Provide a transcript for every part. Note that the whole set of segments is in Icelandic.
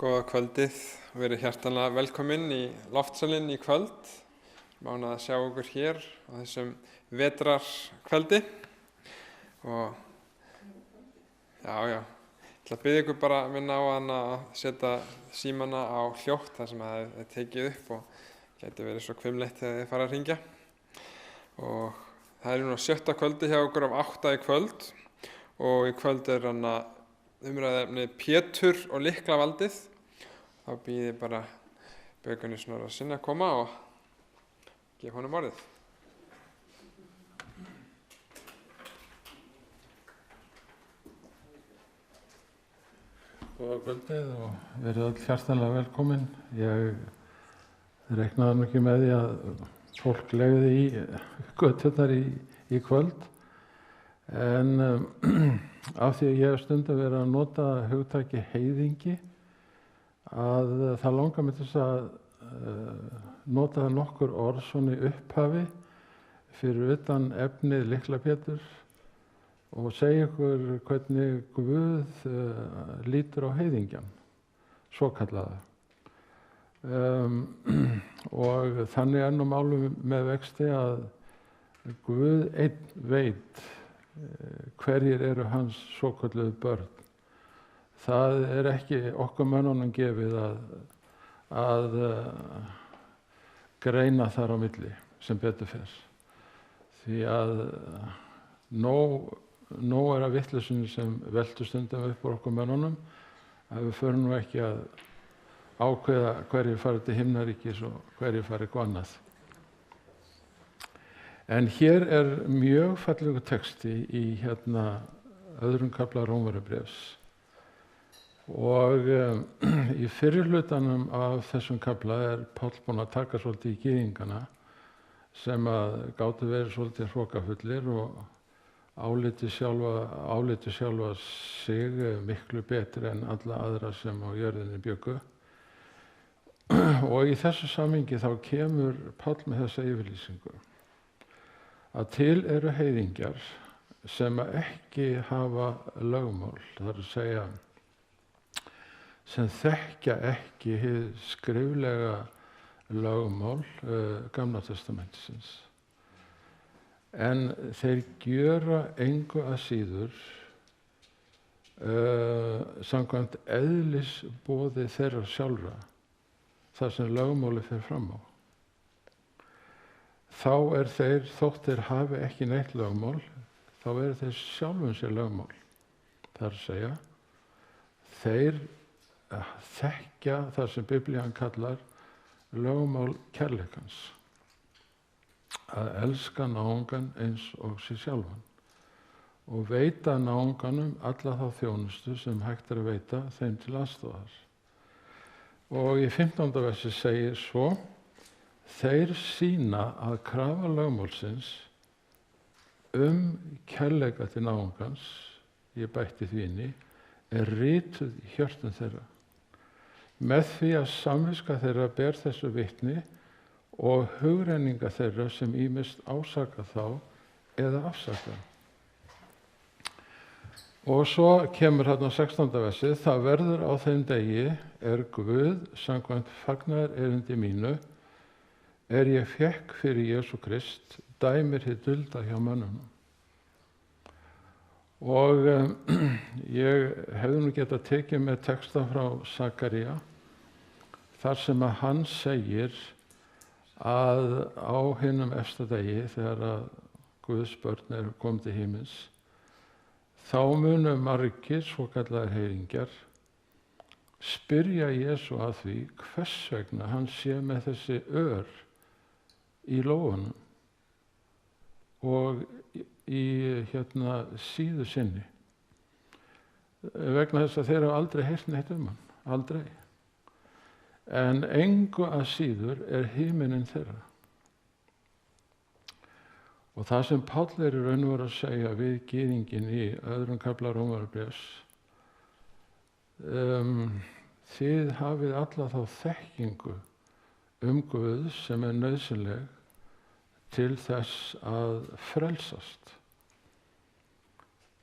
Góða kvöldið, verið hjartanlega velkomin í loftsalinn í kvöld. Ánægð að sjá ykkur hér á þessum vetrarkvöldi. Og ég ætla að biðja ykkur bara að minna á hana að setja símana á hljótt þar sem það er tekið upp og gæti verið svo hvimleitt þegar þið fara að hringja. Og það er nú 7. kvöldi hjá okkur af 8 í kvöld og í kvöld er umræðuefni Pétur og lyklavaldið. Þá býð ég bara Björgvini Snorrasyni að koma og gefa honum orðið. Góða kvöldið og verið öll hjartanlega velkomin. Ég reiknaði nú ekki með því að fólk legði í göturnar í kvöld. En af því að ég hef stundum verið að nota hugtakið heiðingi, að það langar mig til þess að nota nokkur orð svona í upphafi fyrir utan efnið Lykla-Pétur og segja ykkur hvernig Guð lítur á heiðingjan, svokallaða. Og þannig er nú málum með vexti að Guð einn veit hverjir eru hans svokölluðu börn. Það er ekki okkur mönnunum gefið að greina þar á milli sem betur fer. Því að nóg er af vitleysunni sem veltur stundum upp úr okkur mönnunum að við förum nú ekki að ákveða hverjir farið til himnaríkis og hverjir farið eitthvað annað. En hér er mjög fallegur texti í öðrum kafla Rómverjabréfs. Og í fyrri hlutanum af þessum kafla er Páll búinn að taka svolítið í gyðingana sem að gátu verið svolítið hrokafullir og áliti sjálfa sig miklu betri en alla aðra sem á jörðinni bjuggu. Og í þessu samhengi þá kemur Páll með þessa yfirlýsingu að til eru heiðingjar sem ekki hafa lögmál, það er að segja sem þekkja ekki hið skriflega lögmál Gamla testamentisins. En þeir gjöra engu að síður samkvæmt eðlisboði þeirra sjálfra þar sem lögmáli fer fram á. Þá er þeir, þótt þeir hafi ekki neitt lögmál, þá eru þeir sjálfum sér lögmál. Það er að segja, þeir þekkja það sem Biblían kallar lögmál kærleikans. Að elska náungan eins og sig sjálfan og veita náunganum alla þá þjónustu sem hægt er að veita þeim til aðstoðar. Og í 15. versi segir svo: þeir sýna að krafa lögmálsins kærleika til náungans, ég bætti því inni, er rituð í hjörtum þeirra. Með því að samviska þeirra ber þessu vitni og hugrenninga þeirra sem ýmist ásaka þá eða afsaka. Og svo kemur hérna 16. versið: það verður á þeim degi er Guð samkvæmt fagnaðarerindi mínu ég fékk fyrir Jesú Krist dæmir hið dulda hjá mönnunum. Og ég hefði nú getað tekið með texta frá Sakaría þar sem að hann segir að á hinum efsta degi þegar að Guðs börn eru komið til himins þá munu margir svokallaðir heiðingjar spyrja Jesú að því hvers vegna hann sé með þessi ör í lófunum og í síðu sinni vegna þess að þeir hafa aldrei heyrt neitt hann, aldrei. En engu að síður er himinninn þeirra. Og það sem Páll er í raun og veru að segja við gyðinginn í öðrum kafla Rómverjabréfs, þið hafið alla þá þekkingu Guð sem er nauðsynleg til þess að frelsast.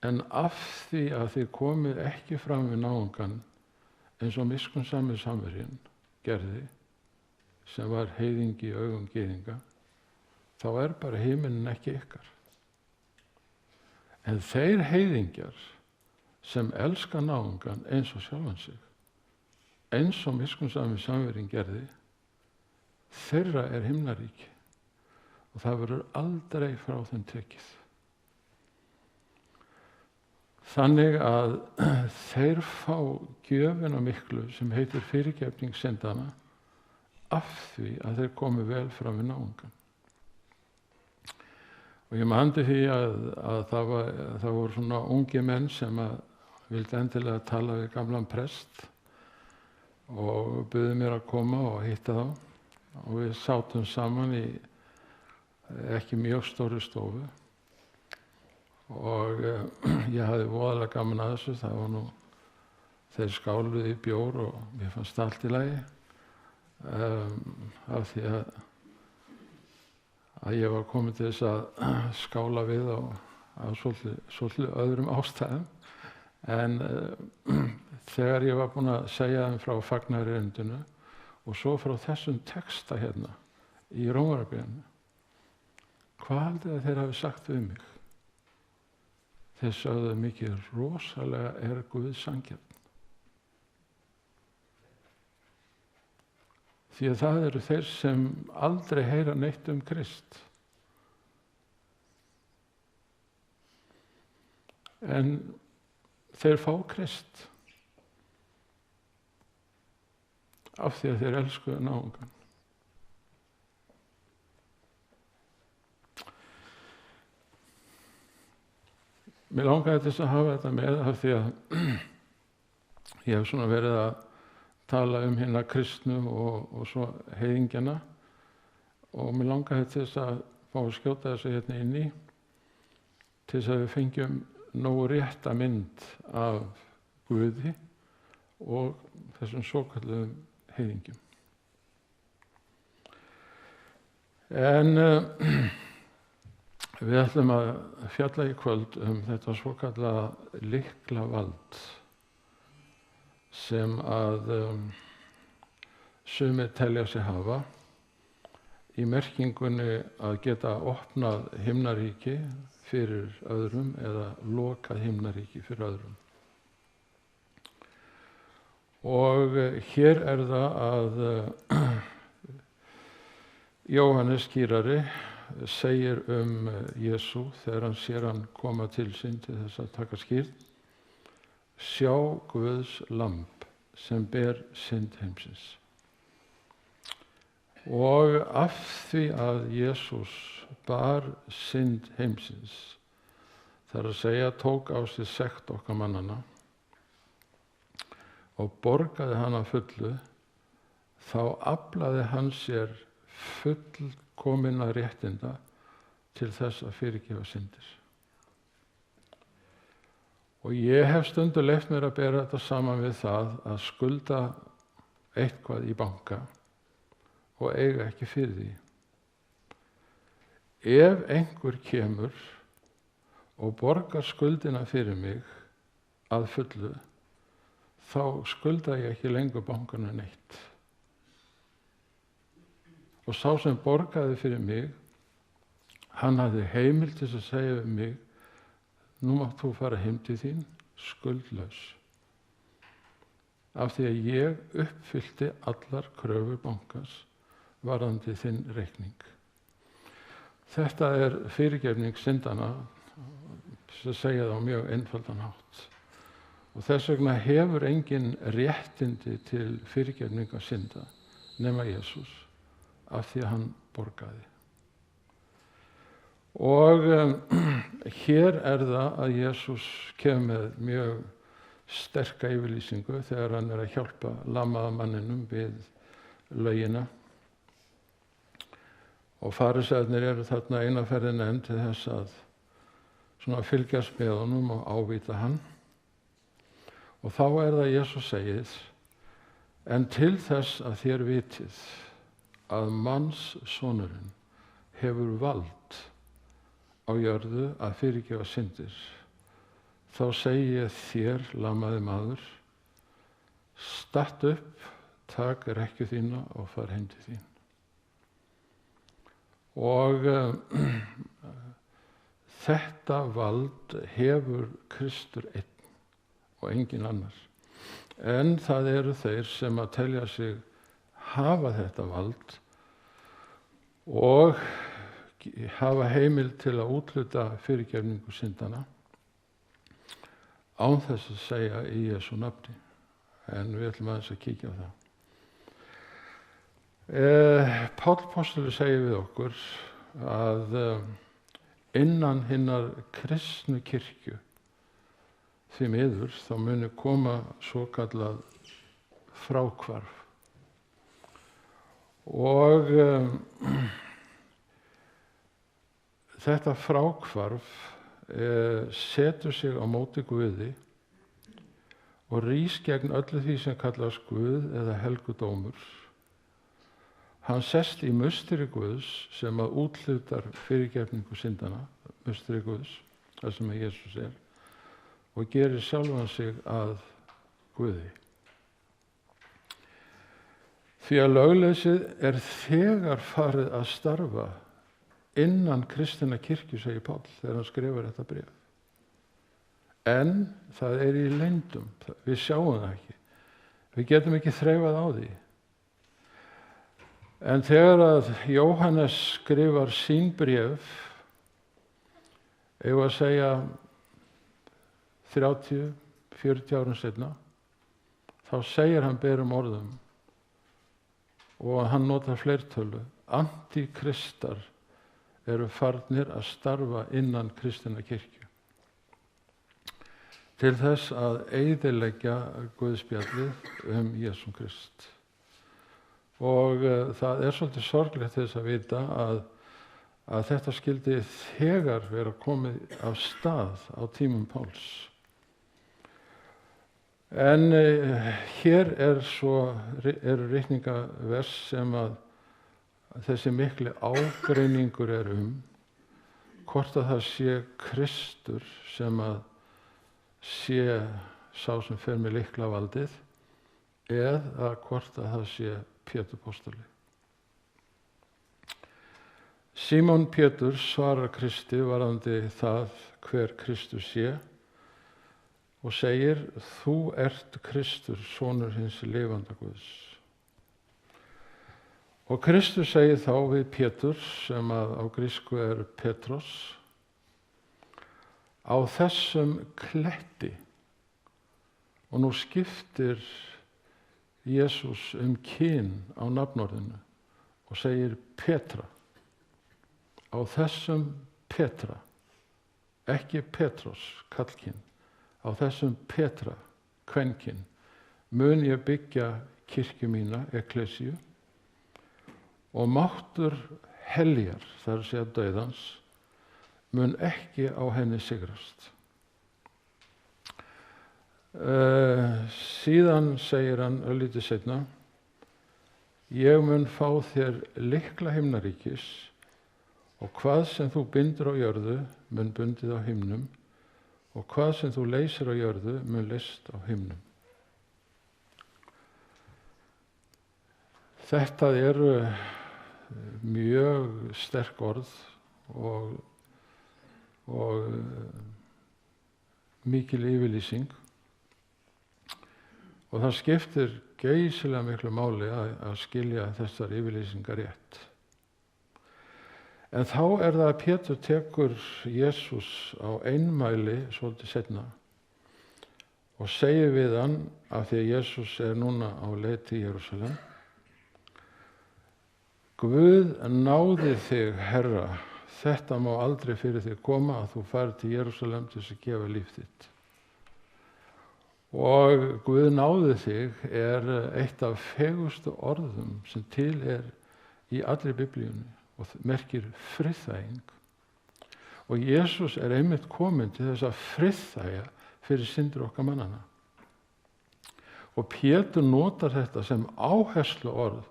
En af því að þið komið ekki fram við náungan eins og miskunnsami samverjinn gerði, sem var heiðingi í augum gyðinga, þá bara himinn ekki ykkar. En þeir heiðingjar sem elska náungan eins og sjálfan sig, eins og miskunnsami samverjinn gerði, þeirra himnaríki og það verður aldrei frá þeim tekið. Þannig að þeir fá gjöfina miklu sem heitir fyrirgefning syndanna af því að þeir komu vel fram við náungan. Og ég mandi því að það voru svona ungi menn sem vildi endilega tala við gamlan prest og buðu mér að koma og hitta þá. Og við sátum saman í ekki mjög stóru stofu og ég hafði voðalega gaman að þessu. Það var þeir skáluðu í bjór og mér fannst allt í lagi af því að ég var komin til þess að skála við á svolítið öðrum ástæðum. En þegar ég var búinn að segja þeim frá fagnaðarerindinu og svo frá þessum texta hérna í Rómarbréfinu, hvað haldið að þeir hafi sagt við mig? Þeir sögðu mikið rosalega Guð sanngjarn. Því að það eru þeir sem aldrei heyra neitt Krist. En þeir fá Krist af því að þeir elskuðu náungan. Mér langaði til að hafa þetta með af því að ég hef svona verið að tala hina kristnu og svo heiðingjana og mér langaði til þess að fá að skjóta þessu hérna inn í til þess að við fengjum nógu rétta mynd af Guði og þessum svokalluðum heiðingjum. En við ætlum að fjalla í kvöld þetta svokallaða lyklavald sem að sumir telja sig hafa í merkingunni að geta opnað himnaríki fyrir öðrum eða lokað himnaríki fyrir öðrum. Og hér það að Jóhannes skírari segir Jesú þegar hann sér hann koma til sín til þess að taka skírn: sjá Guðs lamb sem ber synd heimsins. Og af því að Jesús bar synd heimsins, þar að segja tók á sig sekt okkar mannanna og borgaði hana fullu, þá aflaði hann sér fullkominna réttinda til þess að fyrirgefa syndir. Og ég hef stundum leyft mér að bera þetta saman við það að skulda eitthvað í banka og eiga ekki fyrir því. Ef einhver kemur og borgar skuldina fyrir mig að fullu, þá skulda ég ekki lengur bankana neitt. Og sá sem borgaði fyrir mig, hann hafði heimild til að segja við mig: nú mátt þú fara heim til þín skuldlaus, af því að ég uppfyllti allar kröfur bankans varðandi þinn reikning. Þetta fyrirgefning syndanna, sem segja það á mjög einfaldan hátt. Og þess vegna hefur engin réttindi til fyrirgefninga synda nema Jesús, af því að hann borgaði. Og hér það að Jesús kemur með mjög sterka yfirlýsingu þegar hann að hjálpa lamaða manninum við laugina. Og farisæðnir þarna eina ferðina enn til þess að fylgjast með honum og ávíta hann. Og þá það Jesús segir: en til þess að þér vitið að mannssonurinn hefur vald á jörðu að fyrirgefa syndir, þá segi ég þér, lamaði maður, statt upp, tak rekkju þína og far heim til þín. Og þetta vald hefur Kristur einn og engin annar. En það eru þeir sem að telja sig hafa þetta vald og hafa heimild til að úthluta fyrirgefningu syndana án þess að segja í Jesú nafni. En við ætlum aðeins að kíkja á það. Páll apóstoli segir við okkur að innan hinnar kristnu kirkju því miður þá muni koma svokallað fráhvarf. Og þetta fráhvarf setur sig á móti Guði og rís gegn öllu því sem kallast Guð eða helgudómur. Hann sest í musteri Guðs sem að úthlutar fyrirgefningu syndana, musteri Guðs, það sem að Jesús og gerir sjálfan sig að Guði. Því að lögleysið þegar farið að starfa innan kristinna kirkju, segir Páll þegar hann skrifar þetta bréf. En það í leyndum, við sjáum það ekki. Við getum ekki þreifað á því. En þegar að Jóhannes skrifar sín bréf, eigum að segja 30-40 árum seinna, þá segir hann berum orðum og hann notar fleirtölu. Antikristar eru farnir að starfa innan kristinna kirkju til þess að eyðileggja Guðspjallið Jesú Krist. Og það svolítið sorglegt þess að vita að þetta skyldi þegar vera komið af stað á tímum Páls. En hér eru ritningavers sem að þessi mikli ágreiningur hvort að það sé Kristur sem að sé sá sem fer með lyklavaldið eða hvort að það sé Pétur apóstoli. Símon Pétur svarar Kristi varðandi það hver Kristur sé og segir: Þú ert Kristur, sonur hins lifanda Guðs. Og Kristur segir þá við Pétur, sem að á grísku Petros: Á þessum kletti, og nú skiptir Jesús kyn á nafnorðinu og segir Petra. Á þessum Petra, ekki Petros, karlkyn, á þessum Petra, kvenkyn, mun ég byggja kirkju mína, ekklesíu, og máttur heljar, það að segja dauðans, mun ekki á henni sigrast. Síðan segir hann örlítið seinna: Ég mun fá þér lykla himnaríkis, og hvað sem þú bindur á jörðu mun bundið á himnum, og hvað sem þú leysir á jörðu mun leyst á himnum. Þetta eru mjög sterk orð og mikil yfirlýsing. Og það skiptir geysilega miklu máli að skilja þessar yfirlýsingar rétt. En þá það að Pétur tekur Jesús á einmæli svolítið seinna og segir við hann, af því að Jesús núna á leið til Jerúsalem: Guð náði þig, Herra, þetta má aldrei fyrir þig koma að þú farir til Jerúsalem til þess að gefa líf þitt. Og Guð náði þig eitt af fegustu orðum sem til í allri Biblíunni og merkir friðþæging. Og Jesús einmitt kominn til þess að friðþægja fyrir syndir okkar mannanna. Og Pétur notar þetta sem áherslu orð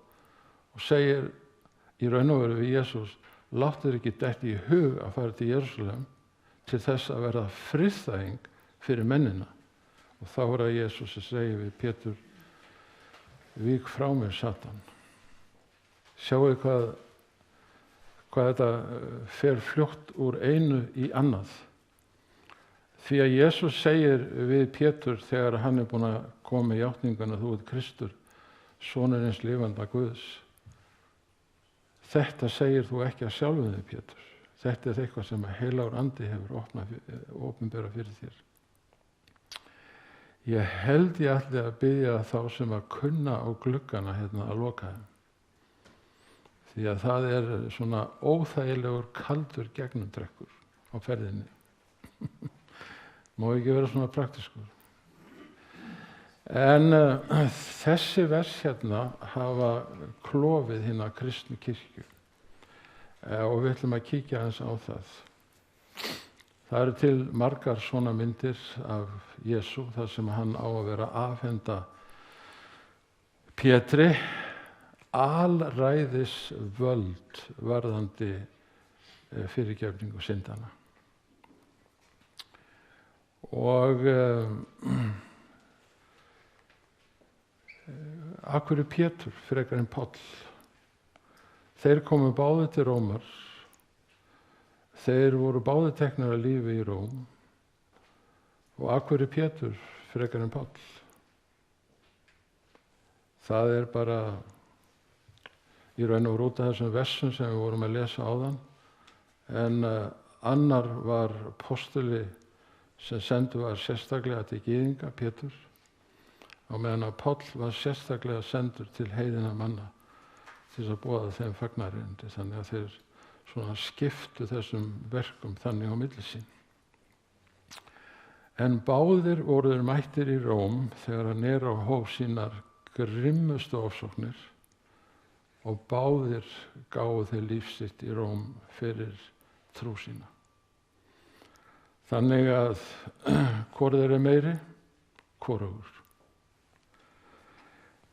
og segir í raun og veru við Jesús: Láttu þér ekki detti í hug að fara til Jerúsalem til þess að verða friðþæging fyrir mennina. Og þá að Jesús segir við Pétur: vík frá mér Satan. Sjáu hvað þetta fer fljótt úr einu í annað. Því að Jesús segir við Pétur þegar hann búinn að koma með játninguna, þú ert Kristur, sonur hins lifanda Guðs. Þetta segir þú ekki að sjálfum þig, Pétur. Þetta er eitthvað sem heilagur andi hefur opinberað fyrir þér. Ég held ég ætli að biðja þá sem að kunna á gluggana að loka þeim. Því að það er svona óþægilegur kaldur gegnumdrekkur á ferðinni. Má ekki vera svona praktískur. En þessi vers hafa klofið hina kristnu kirkju og við ætlum að kíkja aðeins á það. Það eru til margar svona myndir af Jesú þar sem hann á að vera að afhenda Pétri alræðis völd varðandi fyrirgefningu syndanna. Og af hverju Pétur frekar en Páll? Þeir komu báðir til Rómar. Þeir voru báðir teknir af lífi í Róm. Og af hverju Pétur frekar en Páll? Það er bara í raun og veru út af þessum versum sem við vorum að lesa áðan. En annar var postuli sem sendur var sérstaklega til gyðinga, Pétur, á meðan að Páll var sérstaklega sendur til heiðinna manna til að boða þeim fagnaðarerindi, þannig að þeir svona skiptu þessum verkum þannig á milli sín. En báðir voru þeir mættir í Róm þegar Neró hóf sínar grimmustu ofsóknir og báðir gáfu þeir líf sitt í Róm fyrir trú sína. Þannig að hvor þeir er meiri, hvorugur.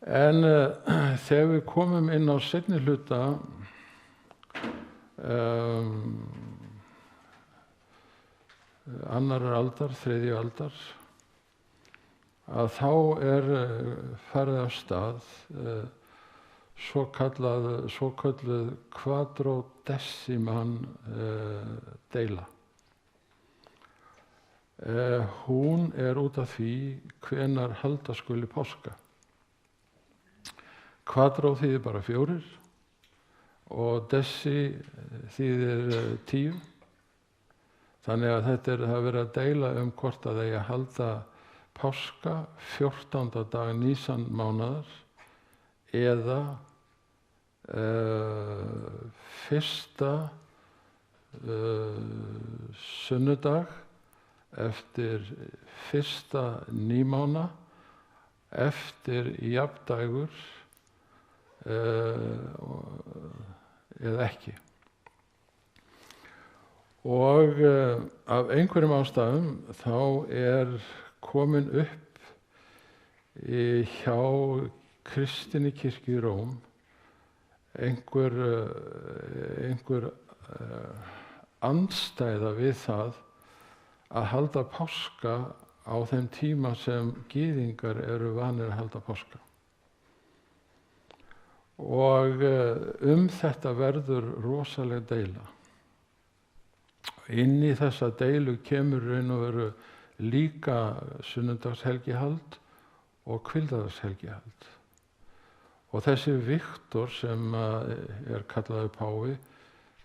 En þegar við komum inn á seinni hluta annarar aldar, þriðju aldar, að þá er farið af stað svokölluð kvadrodesiman deila. Hún er út af því hvenær halda skuli páska. Kvadró þýðir bara 4 og desi þýðir 10. Þannig að þetta það verið að deila hvort að eigi að halda páska 14. dag Nísan mánaðar eða fyrsta sunnudag eftir fyrsta nýmána eftir jafndægur eða ekki. Og af einhverjum ástæðum þá er komin upp hjá kristinni kirkju í Róm einhver andstæða við það að halda páska á þeim tíma sem gyðingar eru vanir að halda páska. Og þetta verður rosaleg deila. Inn í þessa deilu kemur raun og veru líka sunnudagshelgihald og hvíldardagshelgihald. Og þessi Viktor sem er kallaður páfi,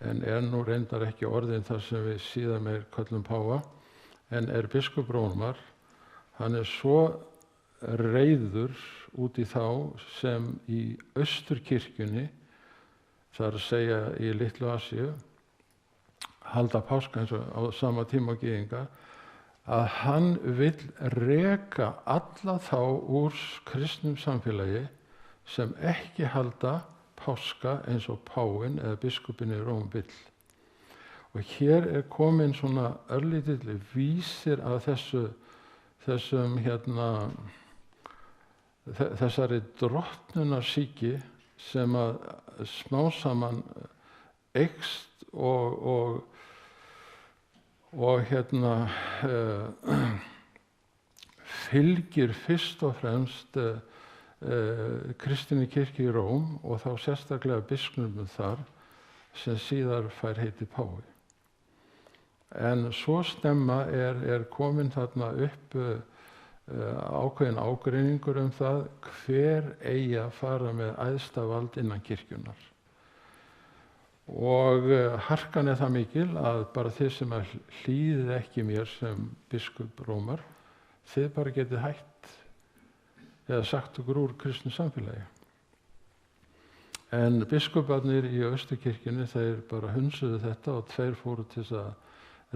en er nú reyndar ekki orðinn þar sem við síðar meir köllum páfa, en er biskup Rómar, hann er svo reiður út í þá sem í Austurkirkjunni, það er að segja í Litlu Asíu, halda páska eins og á sama tíma gyðingar, að hann vill reka alla þá úr kristnum samfélagi sem ekki halda páska eins og páfinn eða biskupinn í Róm vill. Og hér er komin svona örlítill vísir að þessari drottnunarsýki sem að smá saman eykst og fylgir fyrst og fremst kristinni kirkju í Róm og þá sérstaklega biskupnum þar sem síðar fær heiti pái. En svo snemma er komin þarna upp ákveðin ágreiningur það hver eigi að fara með æðsta vald innan kirkjunnar. Og harkan það mikil að bara þið sem hlýðið ekki mér sem biskup Rómar, þið bara getið hætt eða sagt okkur úr kristnu samfélagi. En biskuparnir í Austurkirkjunni, þeir bara hunsuðu þetta og 2 fóru til þess að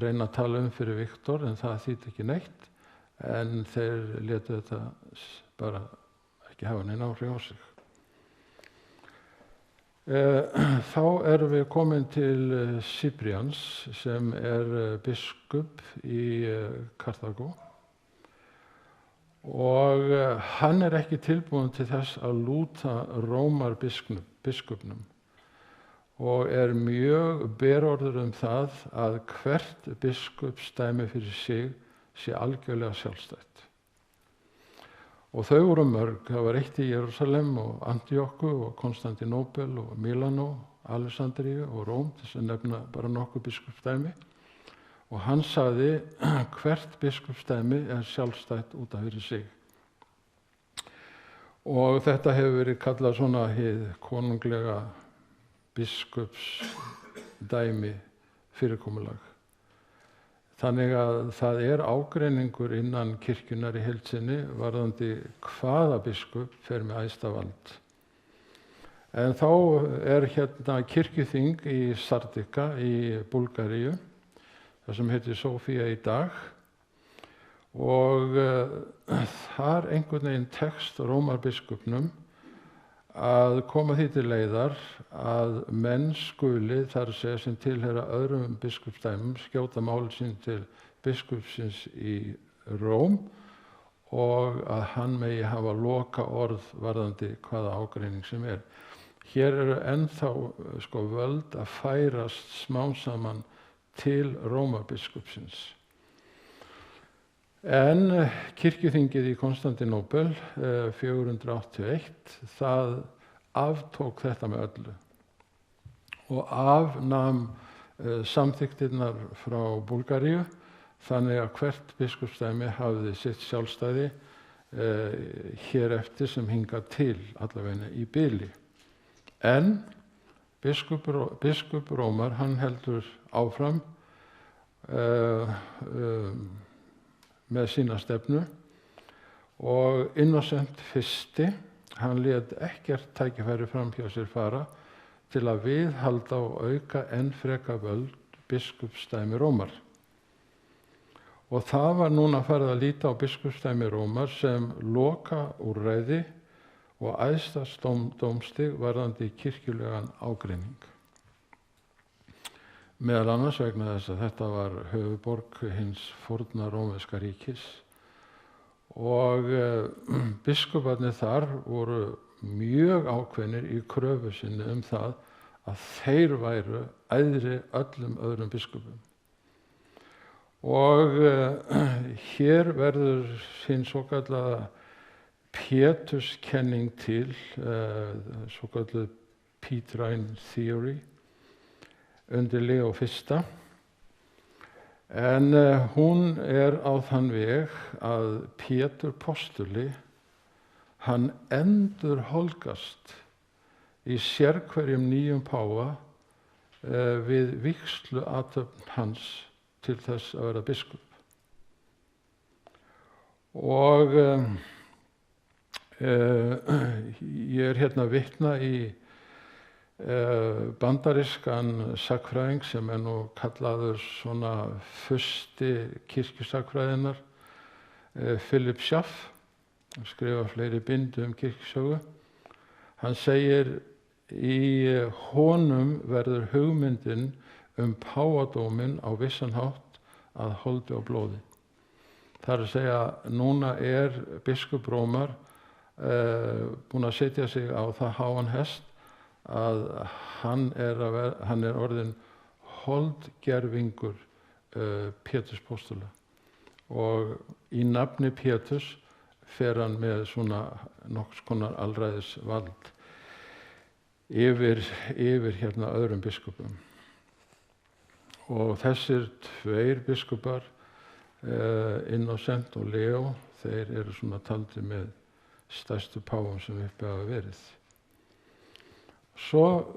reyna að tala fyrir Viktor, en það þýddi ekki neitt, en þeir létu þetta bara ekki hafa neina áhrif á sig. Þá erum við komin til Cyprians sem biskup í Karþagó. Og hann ekki tilbúinn til þess að lúta Rómarbiskupnum og mjög berorður það að hvert biskupsdæmi fyrir sig sé algjörlega sjálfstætt. Og þau voru mörg, það var eitt í Jerúsalem og Antíóku og Konstantínópel og Mílanó, Alexandríu og Róm, þess að nefna bara nokkuð biskupsdæmi. Og hann sagði hvert biskupsdæmi sjálfstætt út af fyrir sig. Og þetta hefur verið kallað svona hið konunglega biskupsdæmi fyrirkomulag. Þannig að það ágreiningur innan kirkjunnar í heild sinni varðandi hvaða biskup fer með æðsta vald. En þá hérna kirkjuþing í Sardika í Búlgaríu, það sem heitir Sofía í dag, og þar einhvern veginn tekst Rómarbiskupnum að koma því til leiðar að menn skuli, þar að segja sem tilheyra öðrum biskupsdæmum, skjóta máli sín til biskupsins í Róm og að hann megi hafa loka orð varðandi hvaða ágreining sem Hér ennþá völd að færast smám saman til Rómarbiskupsins. En kirkjuþingið í Konstantínópel 481, það aftók þetta með öllu og afnam samþykktirnar frá Búlgaríu, þannig að hvert biskupsdæmi hafði sitt sjálfstæði hér eftir sem hingað til allavega í bili. En biskup Rómar, hann heldur áfram með sína stefnu og Innocent I, hann lét ekkert tækifæri fram hjá sér fara til að viðhalda og auka enn frekar völd biskupsdæmi Rómar. Og það var núna farið að líta á biskupsdæmi Rómar sem loka úrræði og æðsta dómstig varðandi kirkjulegan ágreining. Meðal annars vegna þess að þetta var höfuðborg hins forna rómverska ríkis og biskuparnir þar voru mjög ákveðnir í kröfu sinni það að þeir væru æðri öllum öðrum biskupum. Og hér verður hinn svokallaða Péturskenning til, svokölluð Petrine Theory, undir Leo I. En hún á þann veg að Pétur postuli, hann endurholgast í sérhverjum nýjum páfa við vígsluathöfn hans til þess að vera biskup. Og ég hérna vitna í bandarískan sagnfræðing sem nú kallaður svona fyrsti kirkjusagfræðinnar, Philip Schaff, skrifa fleiri bindi kirkjusögu. Hann segir í honum verður hugmyndin páfadóminn á vissan hátt að holdi og blóði. Það að segja, núna biskup Rómar búinn að setja sig á það háan hest að hann orðinn holdgervingur Péturs postula og í nafni Péturs fer hann með svona nokkurs konar alræðisvald yfir hérna öðrum biskupum. Og þessir tveir biskupar, Innocent og Leo, þeir eru svona taldir með stærstu páfum sem uppi hafa verið. Svo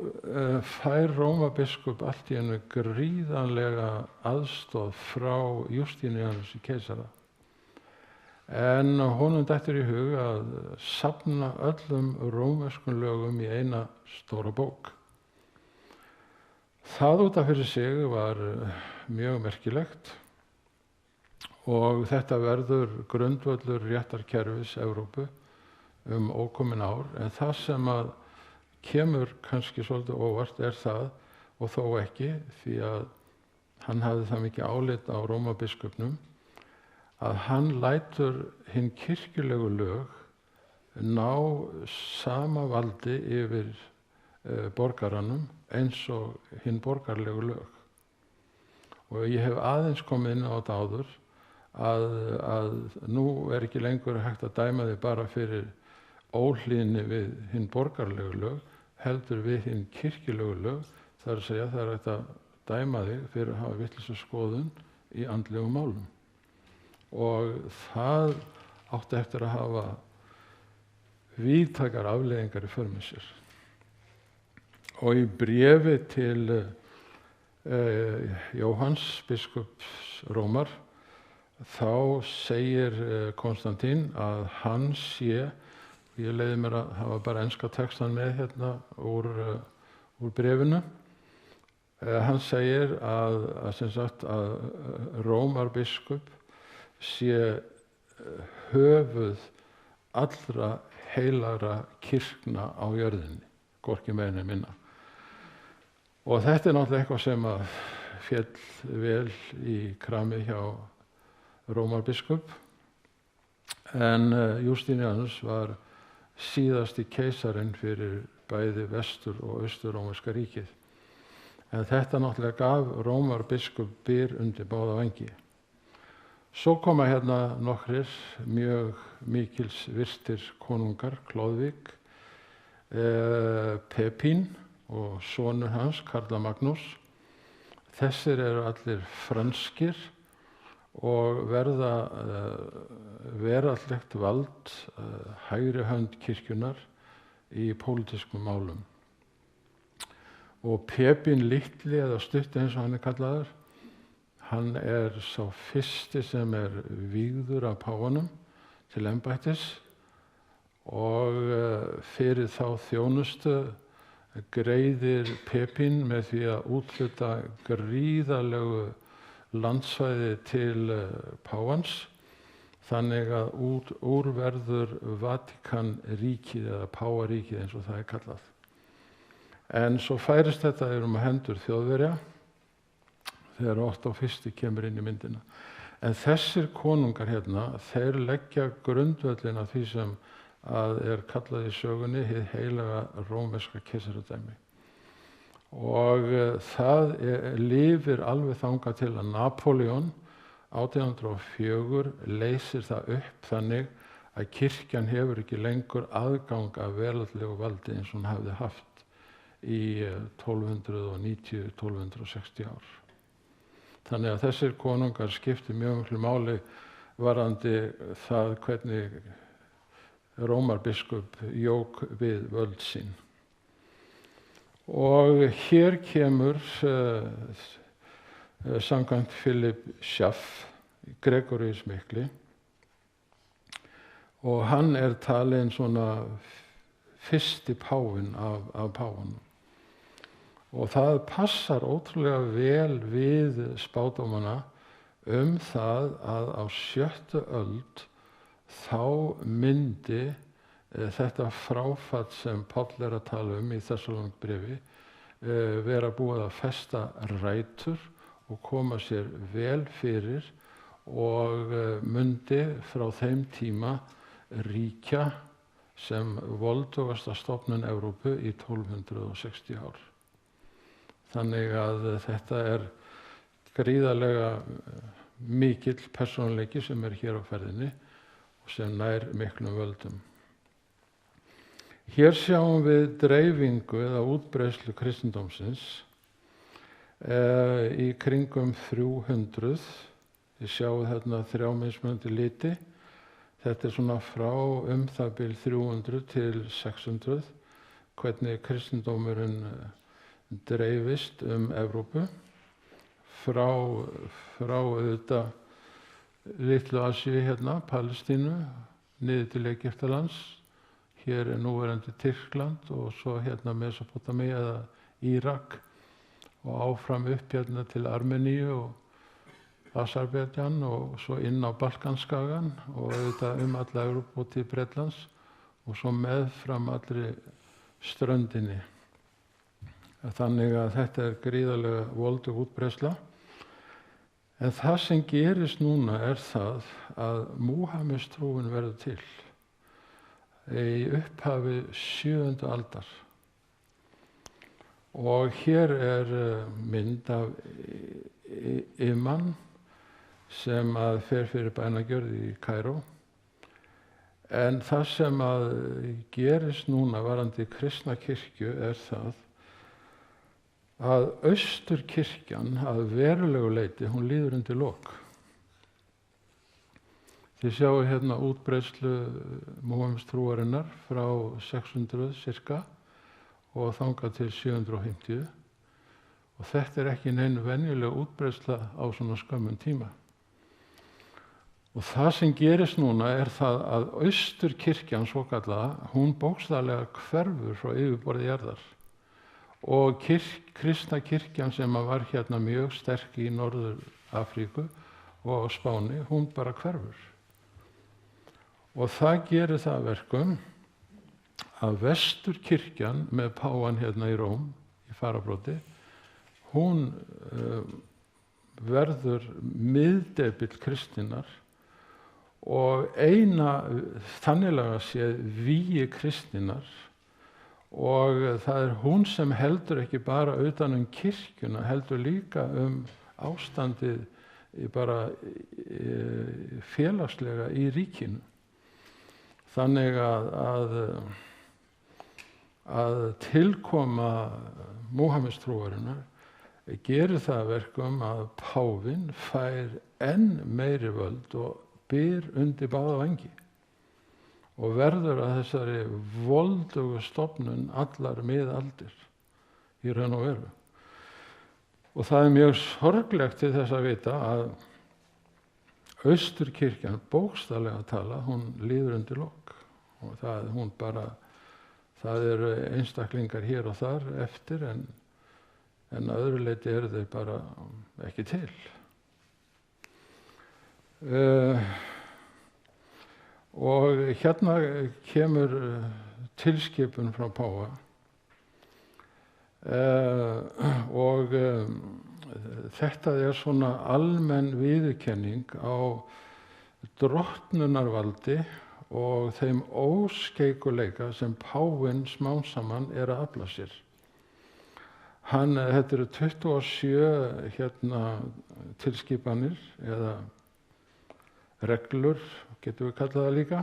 fær Rómabiskup allt í einu gríðarlega aðstoð frá Justínianusi keisara. En honum dettur í hug að safna öllum rómverskum lögum í eina stóra bók. Það út af fyrir sig var mjög merkilegt og þetta verður grundvöllur réttarkerfis Evrópu ókomin ár. En það sem að kemur kannski svolítið óvart er það, og þó ekki, því að hann hafði það mikið álit á Rómabiskupnum, að hann lætur hinn kirkjulegu lög ná sama valdi yfir borgaranum eins og hinn borgarlegu lög. Og ég hef aðeins komið inn á þetta áður að nú er ekki lengur hægt að dæma þig bara fyrir óhlýðni við hinn borgarlegu lög, heldur við hinn kirkjulegu lög, það er að segja það er hægt að dæma þig fyrir að hafa vitlausa skoðun í andlegum málum. Og það átti eftir að hafa víðtækar afleiðingar í för með sér. Og í bréfi til Jóhanns biskups Rómar þá segir Konstantín að hann sé, ég leiði mér að hafa bara enska textan með hérna úr bréfinu, hann segir að Rómarbiskup sé höfuð allra heilagra kirkna á jörðinni, hvorki meira né minna. Og þetta er náttúrulega eitthvað sem að féll vel í kramið hjá Rómarbiskup, en Justínianus var síðasti keisarinn fyrir bæði vestur- og austur-rómverska ríkið. En þetta náttúrulega gaf Rómarbiskup byr undir báða vængi. Svo koma hérna nokkrir mjög mikils virtir konungar, Klodvig, Pepín og sonur hans, Karla Magnús. Þessir eru allir franskir og verða veraldlegt vald hægri hönd kirkjunnar í pólitískum málum. Og Pepín litli, eða stutti eins og hann er kallaður, hann er sá fyrsti sem er vígður af páfanum til embættis og fyrir þá þjónustu greiðir Pepín með því að úthluta gríðarlegu landsvæði til páfans, þannig að úr verður Vatíkanríkið eða páfaríkið eins og það er kallað. En svo færist þetta á hendur Þjóðverja þegar Otto I kemur inn í myndina. En þessir konungar hérna, þeir leggja grundvöllin af því sem að er kallað í sögunni hið heilaga rómverska keisaradæmi. Og það lifir alveg þangað til að Napóleon 1804 leysir það upp þannig að kirkjan hefur ekki lengur aðgang að veraldlegu valdi eins og hún hafði haft í 1290-1260 ár. Þannig að þessir konungar skipti mjög miklu máli varðandi það hvernig Rómarbiskup jók við völd sín. Og hér kemur samkvæmt Philip Schaff, Gregorius mikli, og hann er talinn svona fyrsti páfinn af páfanum. Og það passar ótrúlega vel við spádómana það að á 7. öld þá myndi þetta fráfall sem Páll er að tala í Þessalónikabréfi vera búið að festa rætur og koma sér vel fyrir og myndi frá þeim tíma ríkja sem voldugasta stofnun Evrópu í 1260 ár. Þannig að þetta er gríðarlega mikill persónuleiki sem er hér á ferðinni. sem nær miklum völdum. Hér sjáum við dreifingu eða útbreiðslu kristindómsins í kringum 300. Þið sjáum þarna 3 mismunandi liti. Þetta svona frá það bil 300 til 600, hvernig kristindómurinn dreifist Evrópu frá auðvitað litlu Asíu hérna, Palestínu, niður til Egyptalands. Hér núverandi Tyrkland og svo hérna Mesopotamía eða Írak og áfram upp hérna til Armeníu og Aserbaídsjan og svo inn á Balkanskagann og auðvitað alla Evrópu og til Bretlands og svo meðfram allri ströndinni. Þannig að þetta gríðarlega voldug útbreiðsla. En það sem gerist núna það að Múhameðstrúin verður til í upphafi 7. aldar. Og hér mynd af imam sem fer fyrir bænagjörð í Kaíró. En það sem gerist núna varðandi kristna kirkju það að Austurkirkjan að verulegu leyti, hún líður undir lok. Þið sjáu hérna útbreiðslu Múhameðstrúarinnar frá 600 cirka og þangað til 750. Og þetta ekki neinu venjuleg útbreiðsla á svona skömmum tíma. Og það sem gerist núna það að Austurkirkjan svokallaða, hún bókstaflega hverfur frá yfirborði jarðar. Og kristna kirkjan sem var hérna mjög sterk í Norður-Afríku og Spáni, hún bara hverfur. Og það gerir það verkum að Vesturkirkjan með páfann hérna í Róm, í fararbroddi, hún verður miðdepill kristinnar og eina þanniglega séð vígi kristinnar. Og það hún sem heldur ekki bara utan kirkjuna, heldur líka ástandið bara félagslega í ríkinu. Þannig að tilkoma Múhameðstrúarinnar gerir það verkum að páfinn fær enn meiri völd og byr undir báða vængi. Og verður að þessari voldugu stofnun allar miðaldir í raun og veru. Og það mjög sorglegt til þess að vita að Austurkirkjan bókstaflega tala, hún líður undir lok. Og það eru einstaklingar hér og þar eftir en að öðru leyti þau bara ekki til. Og hérna kemur tilskipun frá páfa og þetta svona almenn viðurkenning á drottnunarvaldi og þeim óskeikuleika sem páfinn smám saman að afla sér. Þetta eru 27 hérna tilskipanir eða reglur, getum við kallað það líka,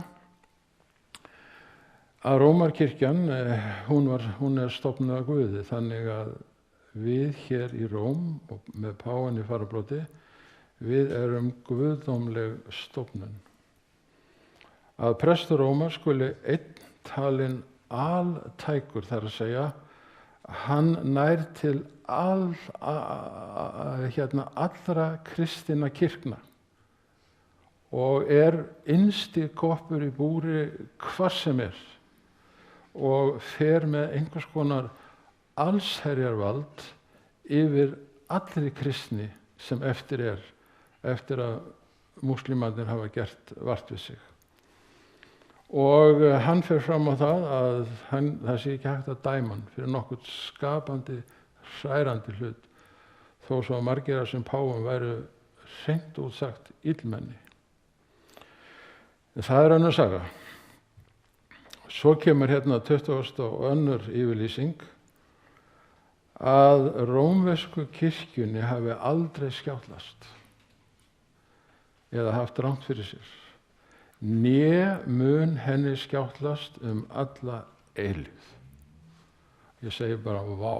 að Rómarkirkjan, hún stofnuð af Guði, þannig að við hér í Róm og með páfann í fararbroddi, við erum guðdómleg stofnun. Að prestur Rómar skuli einn talinn altækur, þar að segja, hann nær til allra kristinna kirkna og innsti koppur í búri hvar sem og fer með einhvers konar allsherjarvald yfir allri kristni sem eftir að múslimarnir hafa gert vart við sig. Og hann fer fram á það að það sé ekki hægt að dæma hann fyrir nokkuð skapandi, hrærandi hlut, þó svo að margir af þessum páfum væru hreint út sagt illmenni. Það önnur saga. Svo kemur hérna 22. yfirlýsing að rómversku kirkjunni hafi aldrei skjátlast eða haft rangt fyrir sér. né mun henni skjáttlast alla eilífð. Ég segi bara vá.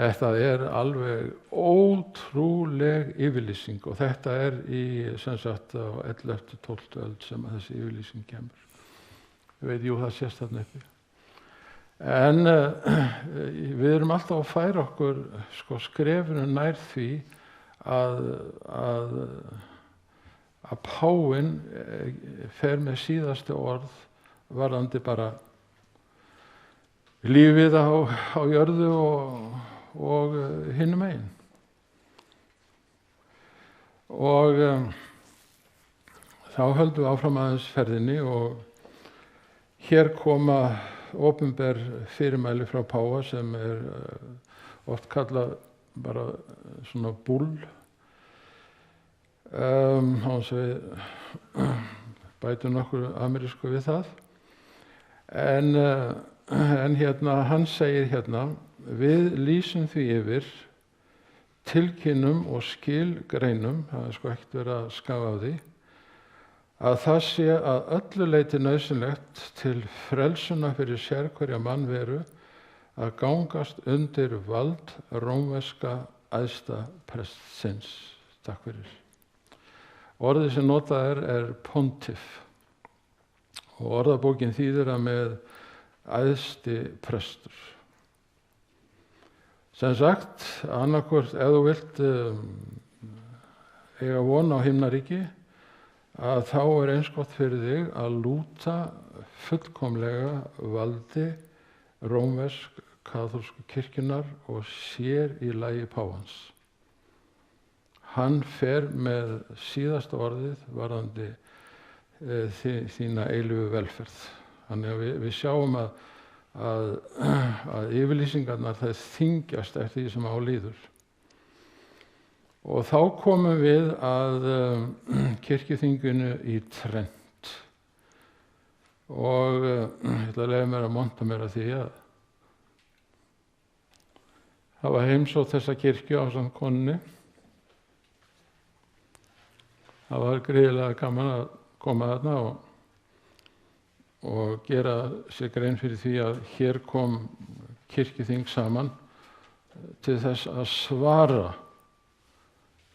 Þetta alveg ótrúleg yfirlýsing og þetta í sem sagt á 11. 12. öld sem að þessi yfirlýsing kemur. Ég veit, jú, það sést þarna uppi. En við erum alltaf að færa okkur skrefinu nær því að páfinn fer með síðasta orð varðandi bara lífið á jörðu og hinum megin. Og þá höldum við áfram aðeins ferðinni og hér koma opinber fyrirmæli frá páfa sem oft kallað bara svona bull. Hans við bætum nokkur amerísku við það. En hérna, hann segir hérna, við lýsum því yfir, tilkynnum og skilgreinum, það ekkert verið að skafa á því, að það sé að öllu leyti nauðsynlegt til frelsuna fyrir sérhverja mannveru að gangast undir vald rómverska æðsta prestsins. Takk fyrir. Orðið sem notað pontiff og orðabókin þýðir að með æðsti prestur. Sem sagt, annarkvort ef þú vilt eiga von á himnaríki, að þá eins gott fyrir þig að lúta fullkomlega valdi rómversk kaþólsku kirkjunnar og sér í lagi páfans. Hann fer með síðasta orðið varðandi þína eilífu velferð. Þannig að við sjáum að yfirlýsingarnar það þyngjast eftir því sem á líður. Og þá komum við að kirkjuþinginu í Trent. Og ég ætla að leyfa mér að monta mér að því að hafa heimsótt þessa kirkju ásamt konunni. Það var gríðarlega gaman að koma þarna og gera sér grein fyrir því að hér kom kirkjuþing saman til þess að svara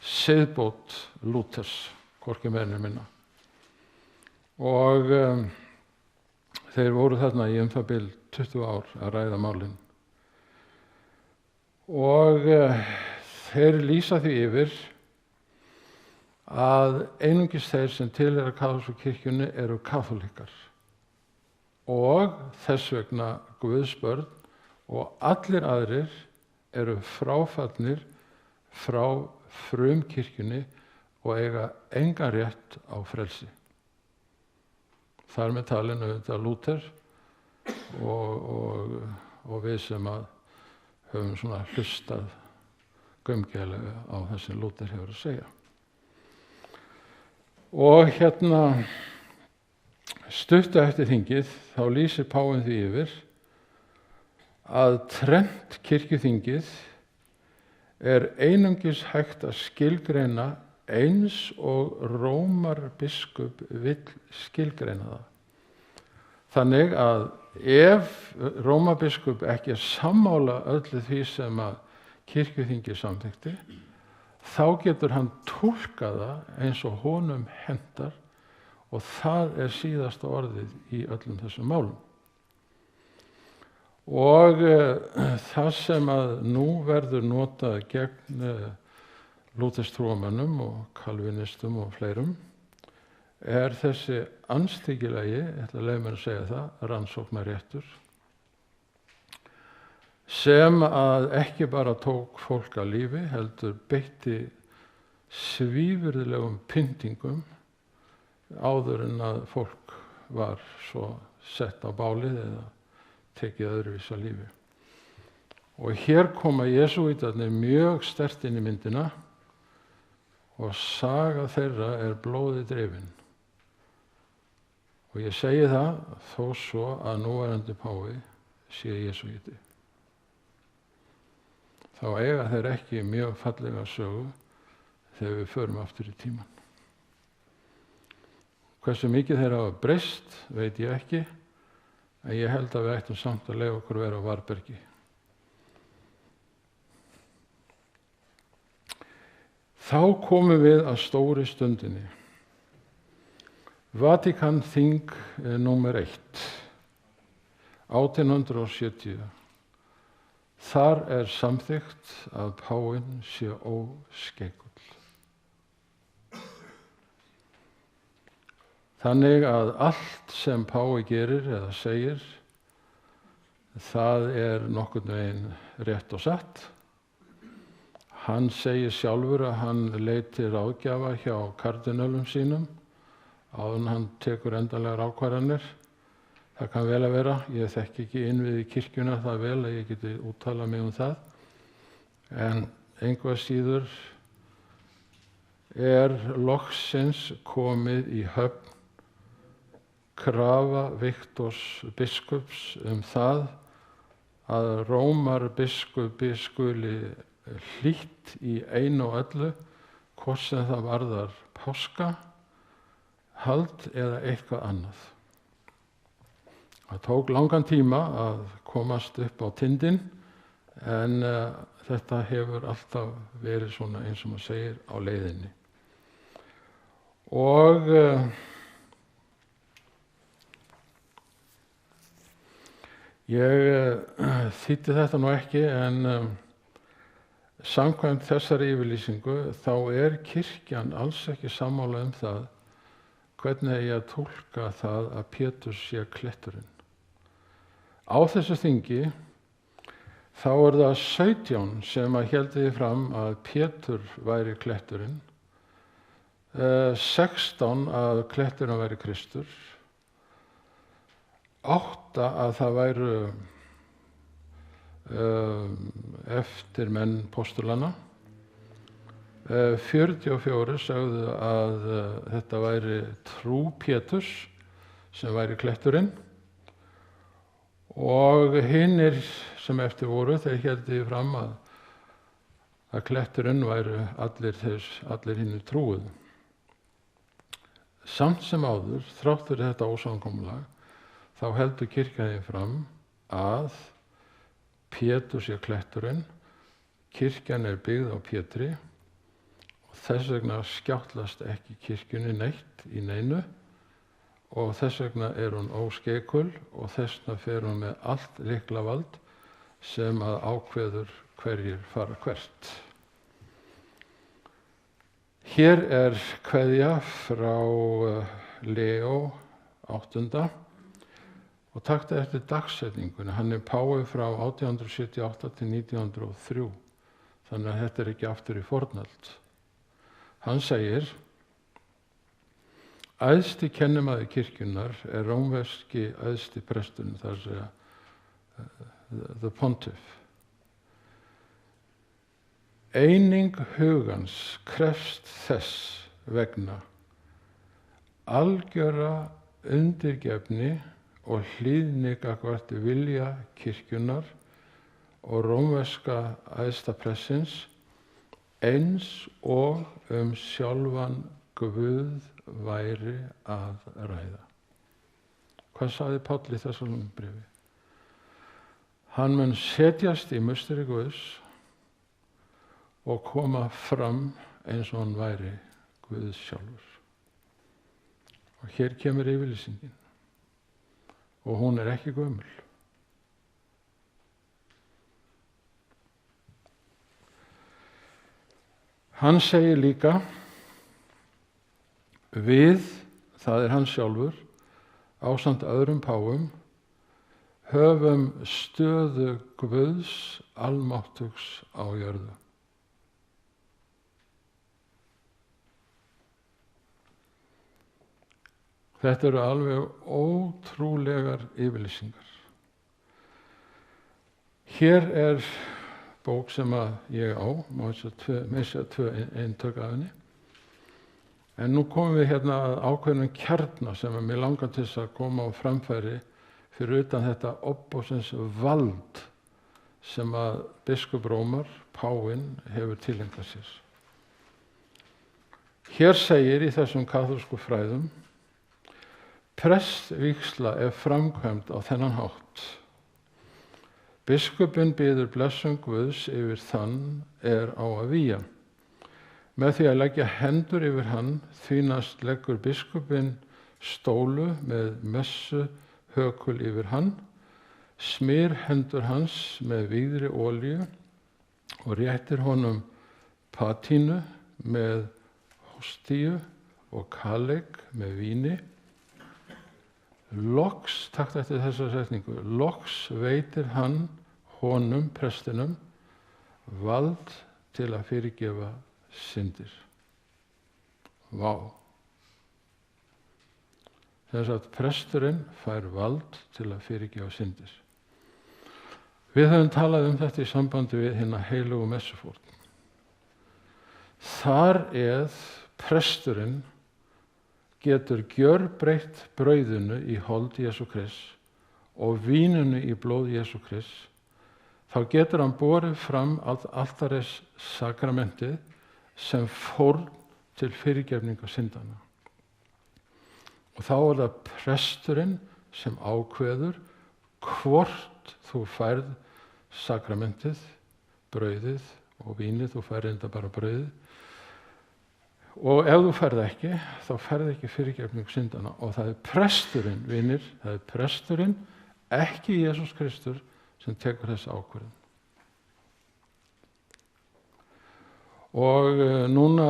siðbót Lúthers, hvorki meira né minna. Og þeir voru þarna í það bil 20 ár að ræða málin. Og þeir lýsa því yfir að einungis þeir sem tilheyra kaþólsku kirkjunni eru kaþólikkar og þess vegna Guðs börn og allir aðrir eru fráfallnir frá frumkirkjunni og eiga engan rétt á frelsi. Þar með talin auðvitað Lúther og við sem að höfum svona hlustað gaumgæfilega á það sem Lúther hefur að segja. Og hérna stuttu eftir þingið þá lýsir páfinn því yfir að Trent kirkjuþingið einungis hægt að skilgreina eins og Rómarbiskup vill skilgreina það. Þannig að ef Rómarbiskup ekki sammála öllu því sem að kirkjuþingið samþykkti, þá getur hann túlkað það eins og honum hentar og það síðasta orðið í öllum þessum málum. Og það sem að nú verður notað gegn lúterstrúarmönnum og kalvinistum og fleirum þessi andstyggilegi, ég ætla að leyfa mér að segja það, rannsóknarréttur, sem að ekki bara tók fólk að lífi, heldur beitti svívirðilegum pyndingum áður en að fólk var svo sett á bálið eða tekið öðruvís að lífi. Og hér koma jesúítarnir mjög sterkt inn í myndina og saga þeirra blóði drifin. Og ég segi það þó svo að núverandi páfi sé jesúíti. Þá eiga þeir ekki mjög fallega sögu þegar við förum aftur í tímann. Hversu mikið þeir hafa breyst veit ég ekki, en ég held að við ættum samt að leyfa okkur vera á varðbergi. Þá komum við að stóri stundinni. Vatíkanþing númer 1, 1870. Þar samþykkt að páfinn sé óskeikull. Þannig að allt sem páfi gerir eða segir, það nokkurn veginn rétt og satt. Hann segir sjálfur að hann leiti ráðgjafa hjá kardinölum sínum áður en hann tekur endanlegar ákvarðanir. Það kann vel að vera, ég þekki ekki innviði kirkjuna það vel að ég geti úttalað mig það. En engu að síður loksins komið í höfn krafa Viktors biskups það að Rómarbiskupi skuli hlýtt í einu og öllu, hvort sem það varðar páskahald eða eitthvað annað. Það tók langan tíma að komast upp á tindinn, en þetta hefur alltaf verið svona eins og maður segir á leiðinni. Og ég þýddi þetta nú ekki, en samkvæmt þessari yfirlýsingu þá kirkjan alls ekki sammála það hvernig eigi að túlka það að Pétur sé kletturinn. Á þessu þingi þá það 17 sem að héldu því fram að Pétur væri kletturinn, 16 að kletturinn væri Kristur, 8 að það væru eftir menn postulana, 44 sögðu að þetta væri trú Péturs sem væri kletturinn, og hinir sem eftir voru þeir héldu fram að kletturinn væru allir hinir trúuðu. Samt sem áður, þrátt fyrir þetta ósamkomulag, þá heldur kirkjan fram að Pétur sé kletturinn, kirkjan byggð á Pétri og þess vegna skjáttlast ekki kirkjunni neitt í neinu og þess vegna hún óskeikul og þess vegna fer hún með allt lyklavald sem að ákveður hverjir fara hvert. Hér kveðja frá Leó 8. Og taktu eftir dagsetningunni, hann páfi frá 1878 til 1903, þannig að þetta ekki aftur í fornöld. Hann segir: æðsti kennimaður kirkjunnar rómverski æðsti presturinn, það segja the pontiff. Eining hugans krefst þess vegna algjöra undirgefni og hlýðni gagnvart vilja kirkjunnar og rómverska æðsta prestsins, eins og sjálfan Guð væri að ræða. Hvað sagði Páll í Þessalóníkarbréfi? Hann mun setjast í musteri Guðs og koma fram eins og hann væri Guð sjálfur. Og hér kemur yfirlýsingin. Og hún ekki gömul. Hann segir líka: við, það hann sjálfur, ásamt öðrum páfum, höfum stöðu Guðs almáttugs á jörðu. Þetta alveg ótrúlegar yfirlýsingar. Hér bók sem ég á, má segja tvö eintök af henni. En nú komum við hérna að ákveðnum kjarna sem mig langar til að koma á framfæri fyrir utan þetta opbóðsins vald sem að biskup Rómar, páfinn, hefur tileinkað sér. Hér segir í þessum kaþólsku fræðum Prestsvígsla framkvæmd á þennan hátt. Biskupinn biður blessun Guðs yfir þann á að vígja. Með því að leggja hendur yfir hann því næst leggur biskupinn stólu með messu hökul yfir hann, smyr hendur hans með vígðri olíu og réttir honum patínu með hóstíu og kaleik með víni. Loks, takt eftir þessa setningu, loks veitir hann honum, prestinum, vald til að fyrirgefa syndir. Vá. Þess að presturinn fær vald til að fyrirgefa syndir. Við höfum talað þetta í sambandi við hina heilugu messufórn. Þar presturinn getur gjörbreytt brauðinu í hold Jesú Krists og víninu í blóð Jesú Krists, þá getur hann borið fram altaris sakramentið sem fórn til fyrirgefningar syndanna. Og þá það presturinn sem ákveður hvort þú færð sakramentið, brauðið og vínið, þú færð enda bara brauðið. Og ef þú færð ekki, þá færð ekki fyrirgefningu syndana. Og það presturinn, vinir, það presturinn, ekki Jesús Kristur, sem tekur þessa ákvörðun. Og núna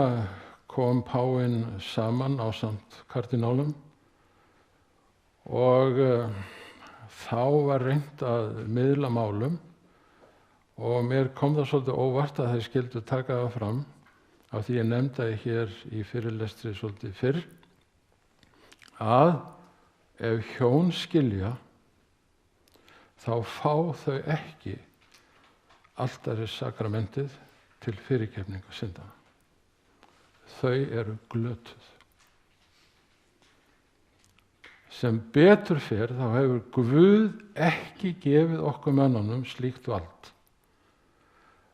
kom páfinn saman ásamt kardinálum og þá var reynt að miðla málum og mér kom það svolítið óvart að þeir skyldu taka það fram af því ég nefndi hér í fyrirlestri svolítið fyrr að ef hjón skilja þá fá þau ekki altaris sakramentið til fyrirgefningar syndana. Þau eru glötuð. Sem betur fer þá hefur Guð ekki gefið okkur mönnunum slíkt vald.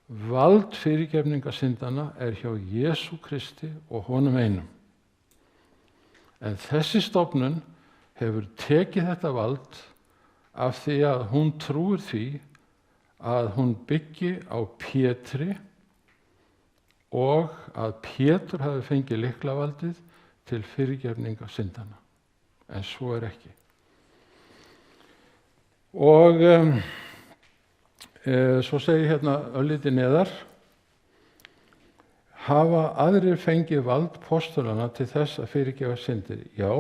Vald fyrirgefningar syndana hjá Jesú Kristi og honum einum. En þessi stofnun hefur tekið þetta vald af því að hún trúir því að hún byggi á Pétri og að Pétur hafi fengið lyklavaldið til fyrirgefningar syndana. En svo ekki. Og svo segir hérna örlítið neðar, hafa aðrir fengið vald postulana til þess að fyrirgefa syndir? Já,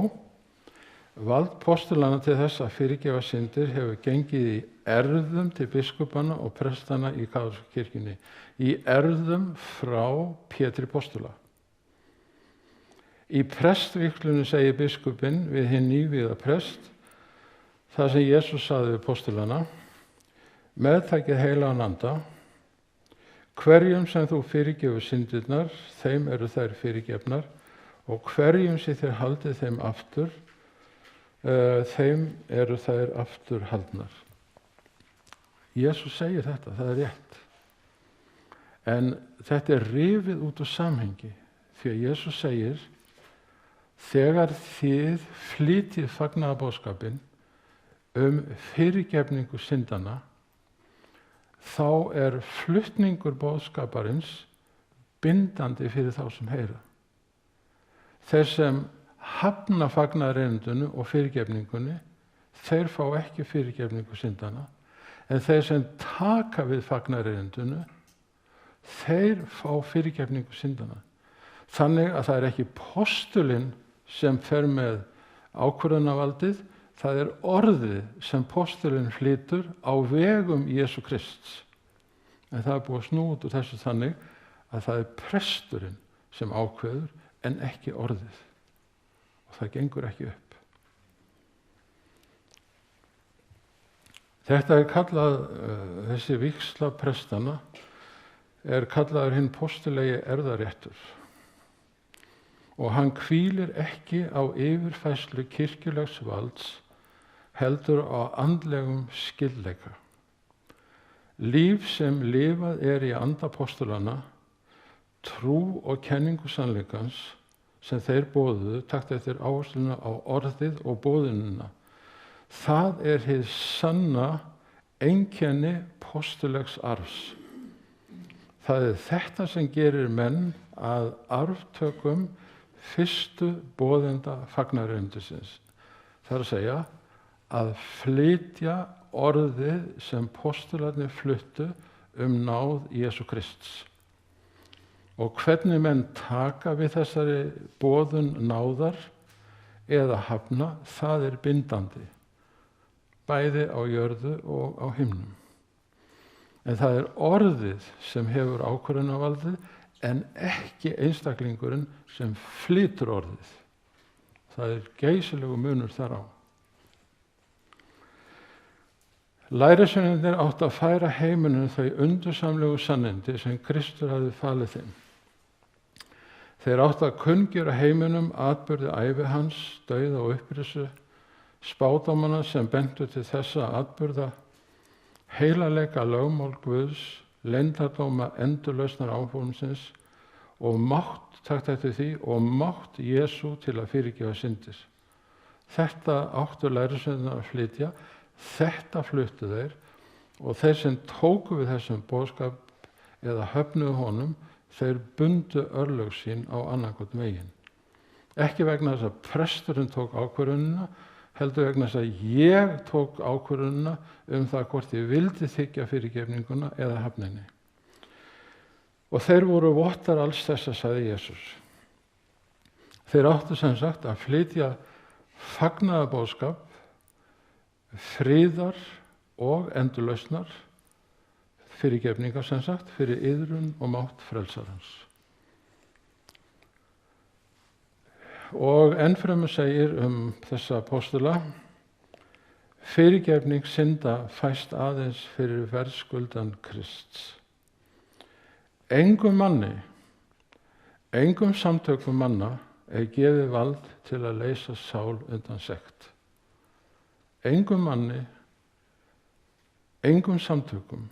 vald postulana til þess að fyrirgefa syndir hefur gengið í erfðum til biskupana og prestana í kaþólsku kirkjunni, í erfðum frá Pétri postula. Í prestvíglunni segir biskupinn við hinn nývígða prest, það sem Jesús sagði við postulana, meðtakið heilagan anda, hverjum sem þú fyrirgefur syndirnar, þeim eru þær fyrirgefnar og hverjum sem þér haldið þeim aftur, þeim eru þær aftur haldnar. Jesús segir þetta, það rétt. En þetta rifið út úr samhengi, því að Jesús segir, þegar þið flytjið fagnaðarboðskapinn fyrirgefningu syndana, þá flutningur boðskaparins bindandi fyrir þá sem heyra. Þeir sem hafna fagnaðarerindinu og fyrirgefningunni, þeir fá ekki fyrirgefningu syndana, en þeir sem taka við fagnaðarerindinu, þeir fá fyrirgefningu syndana. Þannig að það ekki postulinn sem fer með ákvörðunarvaldið, það orðið sem postulinn flytur á vegum Jesú Krists. En það búið að snúa út úr þessu þannig að það presturinn sem ákveður en ekki orðið. Og það gengur ekki upp. Þetta kallað, þessi vígsla prestana, kallaður hinn postulegi erfðaréttur. Og hann hvílir ekki á yfirfærslu kirkjulegs valds, heldur á andlegum skyldleika. Líf sem lifað í anda postulana, trú og kenningu sannleikans, sem þeir boðuðu, takt eftir áhersluna á orðið og boðunina. Það er hið sanna einkenni postulegs arfs. Það er þetta sem gerir menn að arftökum fyrstu boðenda fagnaðarerindisins. Það er að segja að flytja orðið sem postularnir fluttu náð Jesú Krists. Og hvernig menn taka við þessari boðun náðar eða hafna, það er bindandi, bæði á jörðu og á himnum. En það er orðið sem hefur ákvörðunarvaldið en ekki einstaklingurinn sem flytur orðið. Það er geysilegu munur þar á. Lærisveinarnir áttu að færa heiminum þau undursamlegu sannindi sem Kristur hafði falið þeim. Þeir áttu að kunngjöra heiminum atburði ævi hans, dauða og upprisu, spádómana sem bentu til þessa atburða, heilagleika lögmál Guðs, leyndardóma endurlausnar áformsins og mátt, takt eftir því, og mátt Jesú til að fyrirgefa syndir. Þetta áttu lærisveinarnir að flytja, þetta fluttu þeir, og þeir sem tóku við þessum boðskap eða höfnuðu honum, þeir bundu örlög sín á annarkot veginn. Ekki vegna þess að presturinn tók ákvörðunina, heldur vegna þess að ég tók ákvörðunina það hvort ég vildi þiggja fyrirgefninguna eða hafninni. Og þeir voru vottar alls þessa, sagði Jesús. Þeir áttu sem sagt að flytja fagnaðarboðskap, friðar og endurlausnar, fyrirgefningar sem sagt, fyrir iðrun og mátt frelsarans. Og ennfremur segir þessa apóstola, fyrirgefning synda fæst aðeins fyrir verðskuldan Krists. Engum manni, engum samtökum manna er gefið vald til að leysa sál undan sekt. Engum manni, engum samtökum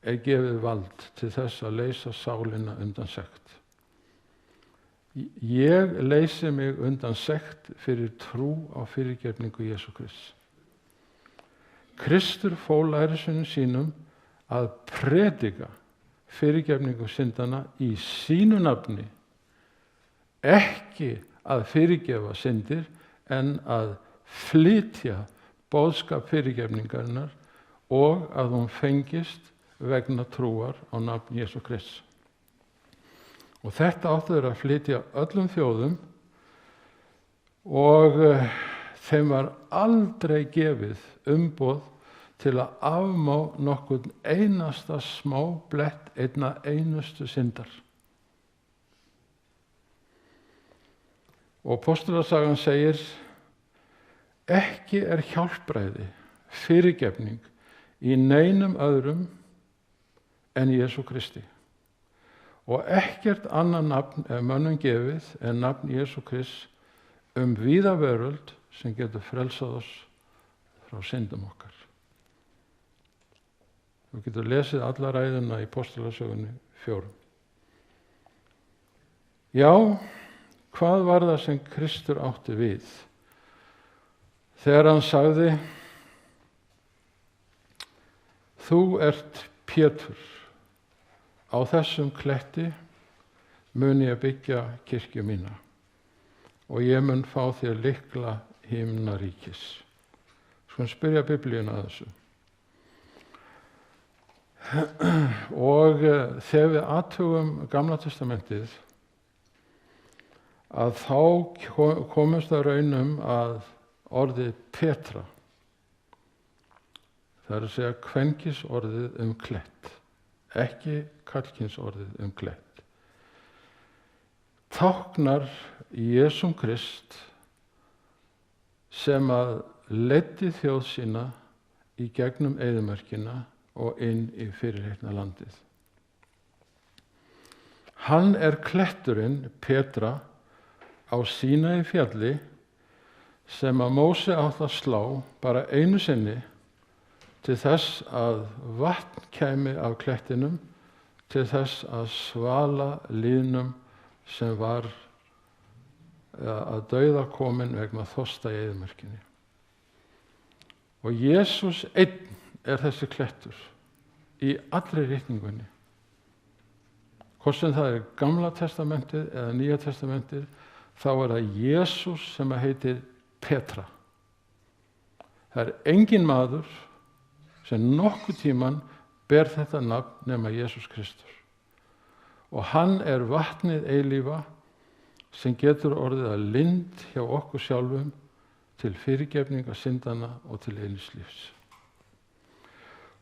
er gefið vald til þess að leysa sálina undan sekt. Ég leysi mig undan sekt fyrir trú á fyrirgefningu Jesú Krists. Kristur fól lærisveinum sínum að predika fyrirgefningu syndana í sínu nafni, ekki að fyrirgefa syndir en að flytja boðskap fyrirgefningarinnar og að hún fengist vegna trúar á nafn Jesú Krists. Og þetta áttu þeir að flytja öllum þjóðum og þeim var aldrei gefið umboð til að afmá nokkurn einasta smá blett einna einustu syndar. Og Póstulasagan segir, ekki er hjálpræði, fyrirgefning í neinum öðrum en Jesú Kristi. Og ekkert annað nafn er mönnum gefið en nafn Jesú Krists víða veröld sem getur frelsað oss frá syndum okkar. Þú getur lesið alla ræðuna í Póstulasögunni 4. Já, hvað var það sem Kristur átti við þegar hann sagði, þú ert Pétur, á þessum kletti mun ég byggja kirkju mína og ég mun fá þér lykla himnaríkis. Skulum spyrja Biblíuna að þessu. Og þegar við athugum Gamla testamentið, að þá komumst að raunum að orðið Petra, það er að segja kvenkyns klett, ekki karlkyns orðið klett, táknar Jesúm Krist sem að leiddi þjóð sína í gegnum eyðimörkina og inn í fyrirheitna landið. Hann er kletturinn, Petra, á Sínai fjalli sem að Móse átt að slá bara einu sinni til þess að vatn kæmi af klettinum, til þess að svala lýðnum sem var að dauða komin vegna þorsta í eyðimörkinni. Og Jesús einn er þessi klettur í allri ritningunni. Hvort sem það er Gamla testamentið eða Nýja testamentið, þá er það Jesús sem heitir Petra. Það er engin maður sem nokkuð tíman ber þetta nafn nema Jesús Kristur. Og hann er vatnið eilífa sem getur orðið að lind hjá okkur sjálfum til fyrirgefningar syndana og til eilífs lífs.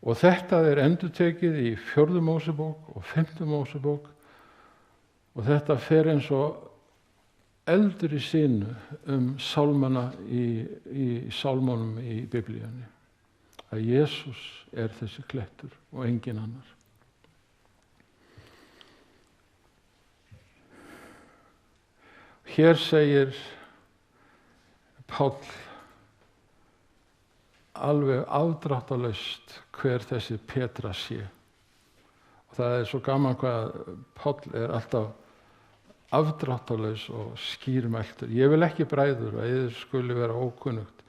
Og þetta er endurtekið í 4. Mósebók og 5. Mósebók og þetta fer eins og eldur í sinu sálmana í sálmunum í Biblíunni. Að Jesús er þessi klettur og engin annar. Hér segir Páll alveg afdráttarlaust hver þessi Petra sé. Og það er svo gaman hvað Páll er alltaf afdráttarlaus og skýrmæltur. Ég vil ekki bræður að yður skuli vera ókunnugt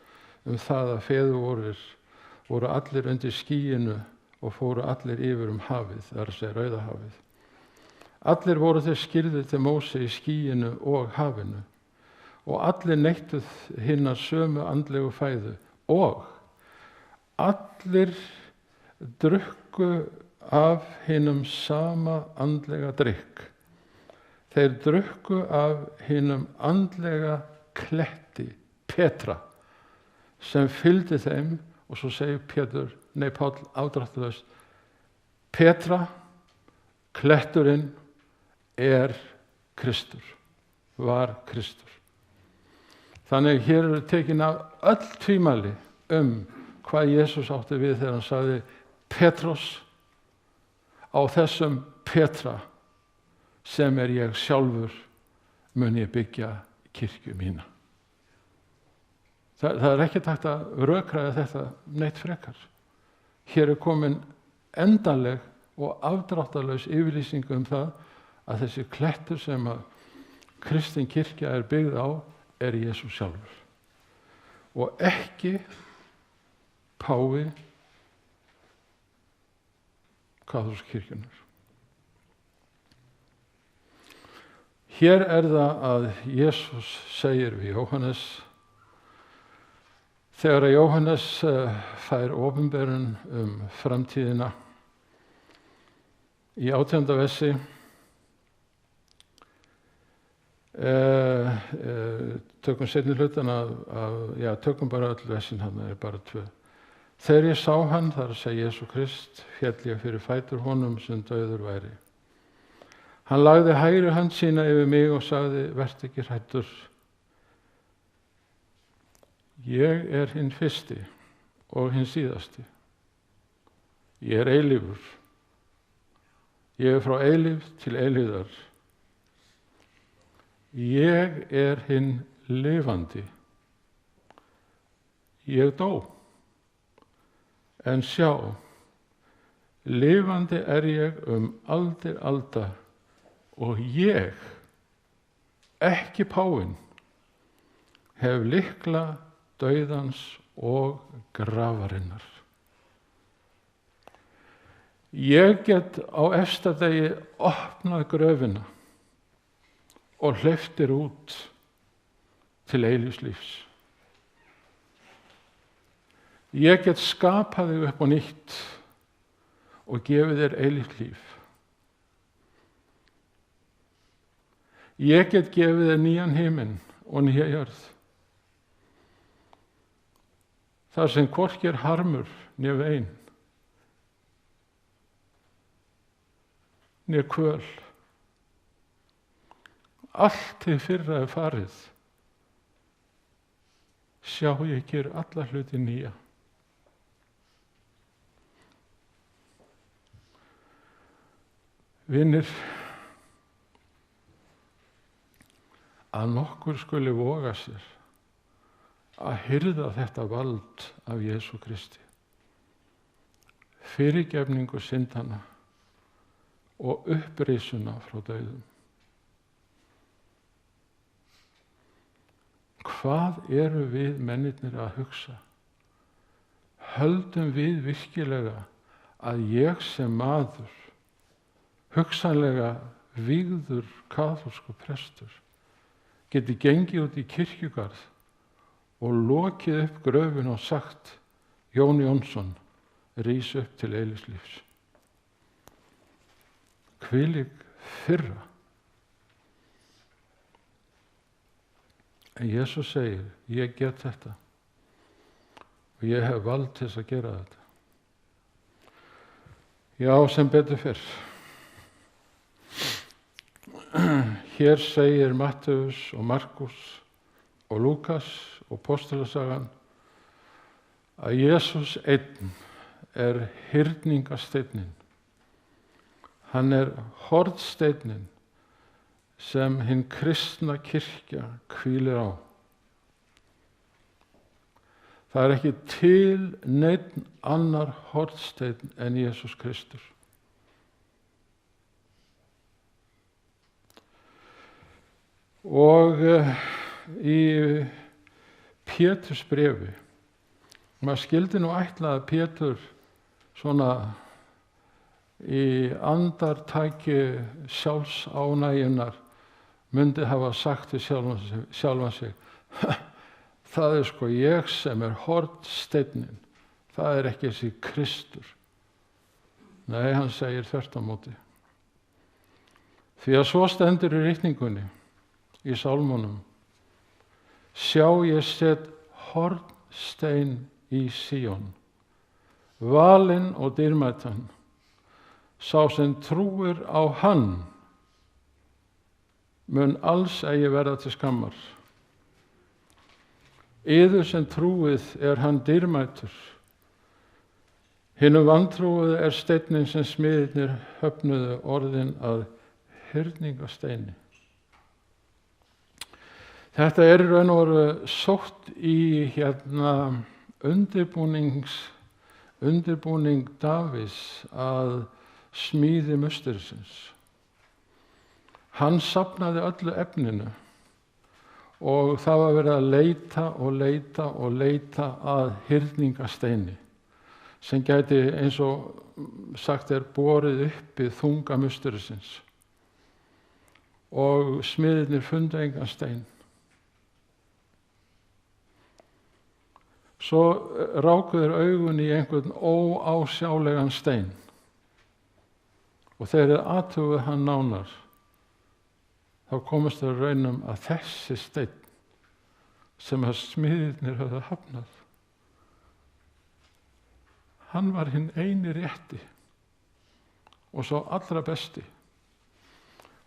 það að feður voru allir undir skýinu og fóru allir yfir hafið, það er að segja Rauðahafið. Allir voru þeir skírðir til Móse í skýinu og hafinu og allir neittuð hinnar sömu andlegu fæðu og allir drukku af hinum sama andlega drykk. Þeir drukku af hinum andlega kletti, Petra, sem fylgdi þeim. Og svo segir Páll afdráttarlaust, Petra, kletturinn, er Kristur, var Kristur. Þannig hér eru tekin af öll tvímæli hvað Jesús átti við þegar hann sagði Petros, á þessum Petra sem er ég sjálfur mun ég byggja kirkju mína. Það er ekki hægt að rökræða þetta neitt frekar. Hér er komin endanleg og afdráttarlaus yfirlýsing það að þessi klettur sem að kristin kirkja er byggð á er Jesús sjálfur. Og ekki páfi kaþólsku kirkjunnar. Hér er það að Jesús segir við Jóhannes, þegar Jóhannes fær opinberun framtíðina í 18. versi, tökum seinni hlutana tökum bara öll versin, hann er bara 2. Þegar ég sá hann, það er að segja Jesú Krist, féll ég fyrir fætur honum sem dauður væri. Hann lagði hægri hönd sína yfir mig og sagði, vertu ekki hræddur. Ég er hinn fyrsti og hinn síðasti. Ég er eilífur. Ég er frá eilífð til eilífðar. Ég er hinn lifandi. Ég dó. En sjá, lifandi er ég aldir alda og ég, ekki páfinn, hef lykla dauðans og grafarinnar. Ég get á efsta degi opnað gröfina og hleyptir út til eilífs lífs. Ég get skapað þig upp á nýtt og gefið þér eilíft líf. Ég get gefið þér nýjan himinn og nýja jörð. Það sem hvorki er harmur né vein, né kvöl. Allt hið fyrra er farið. Sjá, ég ger alla hluti nýja. Vinir, að nokkur skuli voga sér að hirða þetta vald af Jesú Kristi, fyrirgefningu syndana og upprisuna frá dauðum. hvað eru við mennirnir að hugsa? Höldum við virkilega að ég sem maður, hugsanlega vígður kaþólskur prestur, geti gengið út í kirkjugarð og lokið upp gröfin og sagt: Jón Jónsson, rís upp til eilífs lífs. Hvílík firra. En Jesús segir: ég get þetta og ég hef vald til þess að gera þetta. Já, sem betur fyrr. Hér segir Matteus og Markus og Lúkas og Póstulasagan að Jesús einn er hyrningasteinn. Hann er hornsteinn sem hin kristna kirkja hvílir á. Það er ekki til neinn annar hornsteinn en Jesús Kristur. Og í Péturs bréfi, maður skildi nú ætla að Pétur svona í andartaki sjálfsánægjunnar myndi hafa sagt til sjálfan sig: það er sko ég sem er hornsteinninn, það er ekki þessi Kristur. Nei, hann segir þvert á móti. Því að svo stendur í ritningunni í sálmunum: sjá, ég set hornstein í Síón, valinn og dýrmætan. Sá sem trúir á hann mun alls eigi verða til skammar. Yður sem trúið er hann dýrmætur. Hinum vantrúið er steinninn sem smiðirnir höfnuðu orðin að hyrningasteini. Þetta er í raun og veru sótt í undirbúning Davíðs að smíði musterisins. Hann safnaði öllu efninu og það var verið að leita að hyrningasteini sem gæti, eins og sagt er, borið uppi þunga musterisins. Og smiðirnir fundu engan stein. Svo ráku þeir augun í einhvern óásjálegan stein og þegar þeir athuguðu hann nánar, þá komast þeir raunum að þessi steinn sem að smiðirnir höfðu hafnað, hann var hinn eini rétti og svo allra besti.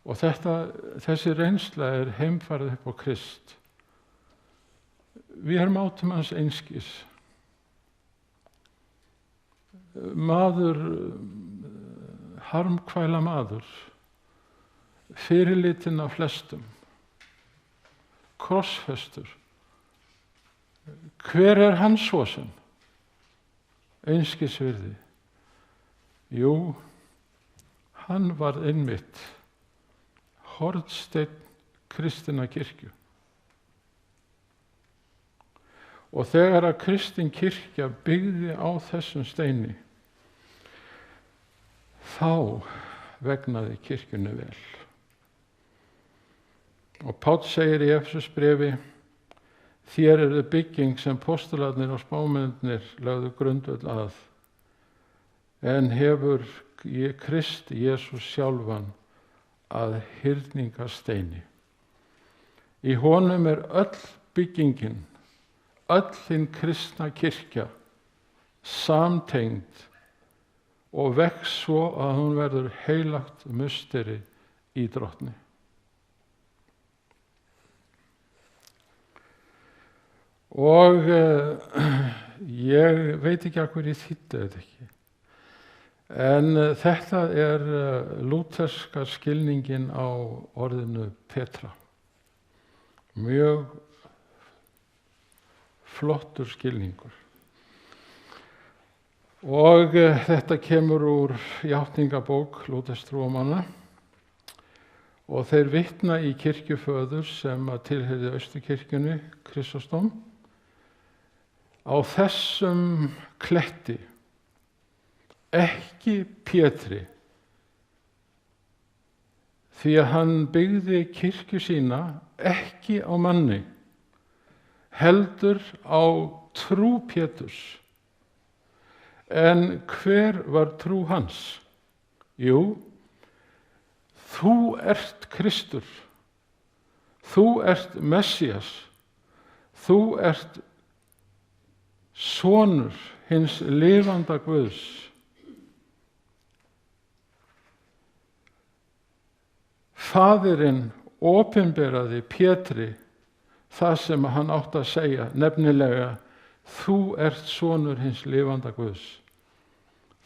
Og þessi reynsla er heimfarið upp á Krist. Við erum átum hans einskis. Maður, harmkvæla maður, fyrirlitinn af flestum, krossfestur. Hver er hann svo sem? Einskisvirði. Jú, hann var einmitt hornsteinn kristinna kirkju. Og þegar að kristin kirkja byggði á þessum steini, þá vegnaði kirkjunni vel. Og Páll segir í Efesusbréfi: þér eru bygging sem postularnir og spámennirnir lögðu grundvöll að, en hefur Krist Jesús sjálfan að hyrningasteini. Í honum er öll byggingin, öll hinn kristna kirkja samtengd og vex svo að hún verður heilagt musteri í Drottni. Og ég veit ekki að hverju þýddi þetta ekki. En þetta er lúterska skilningin á orðinu Petra. Mjög flottur skilningur. Og þetta kemur úr játningabók lúterstrúarmanna og þeir vitna í kirkjuföður sem að tilheyrði Austurkirkjunni, Kristóstom, á þessum kletti, ekki Pétri, því að hann byggði kirkju sína ekki á manni, heldur á trú Péturs. En hver var trú hans? Jú, þú ert Kristur, þú ert Messías, þú ert sonur hins lifanda Guðs. Faðirinn opinberaði Pétri það sem hann átti að segja, nefnilega þú ert sonur hins lifanda Guðs.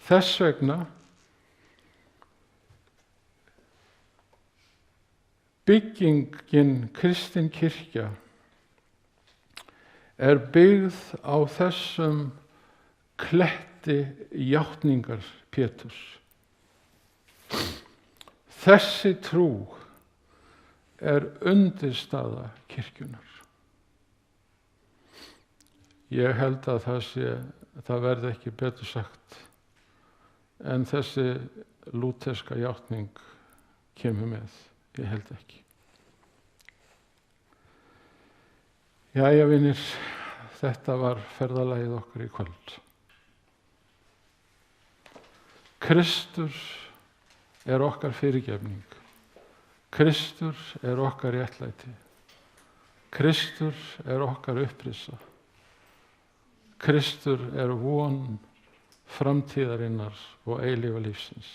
Þess vegna byggingin kristin kirkja er byggð á þessum kletti játningar Péturs. Þessi trú er undirstaða kirkjunnar. Ég held að það verði ekki betur sagt en þessi lúterska játning kemur með. Ég held ekki. Jæja, vinir, þetta var ferðalagið okkar í kvöld. Kristur er okkar fyrirgefning. Kristur er okkar réttlæti. Kristur er okkar upprisa. Kristur er von framtíðarinnar og eilífa lífsins.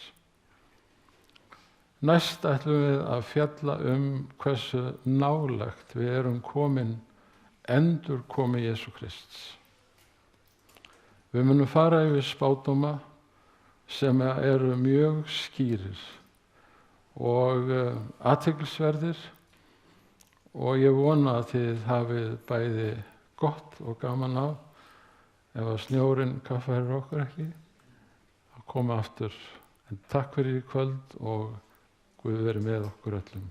Næst ætlum við að fjalla hversu nálægt við erum komin endurkomi Jesú Krists. Við munum fara yfir spádóma sem eru mjög skýrir og athyglisverðir, og ég vona að þið hafið bæði gott og gaman af. Ef að snjórinn kaffærir okkur ekki, að koma aftur. En takk fyrir í kvöld og Guð veri með okkur öllum.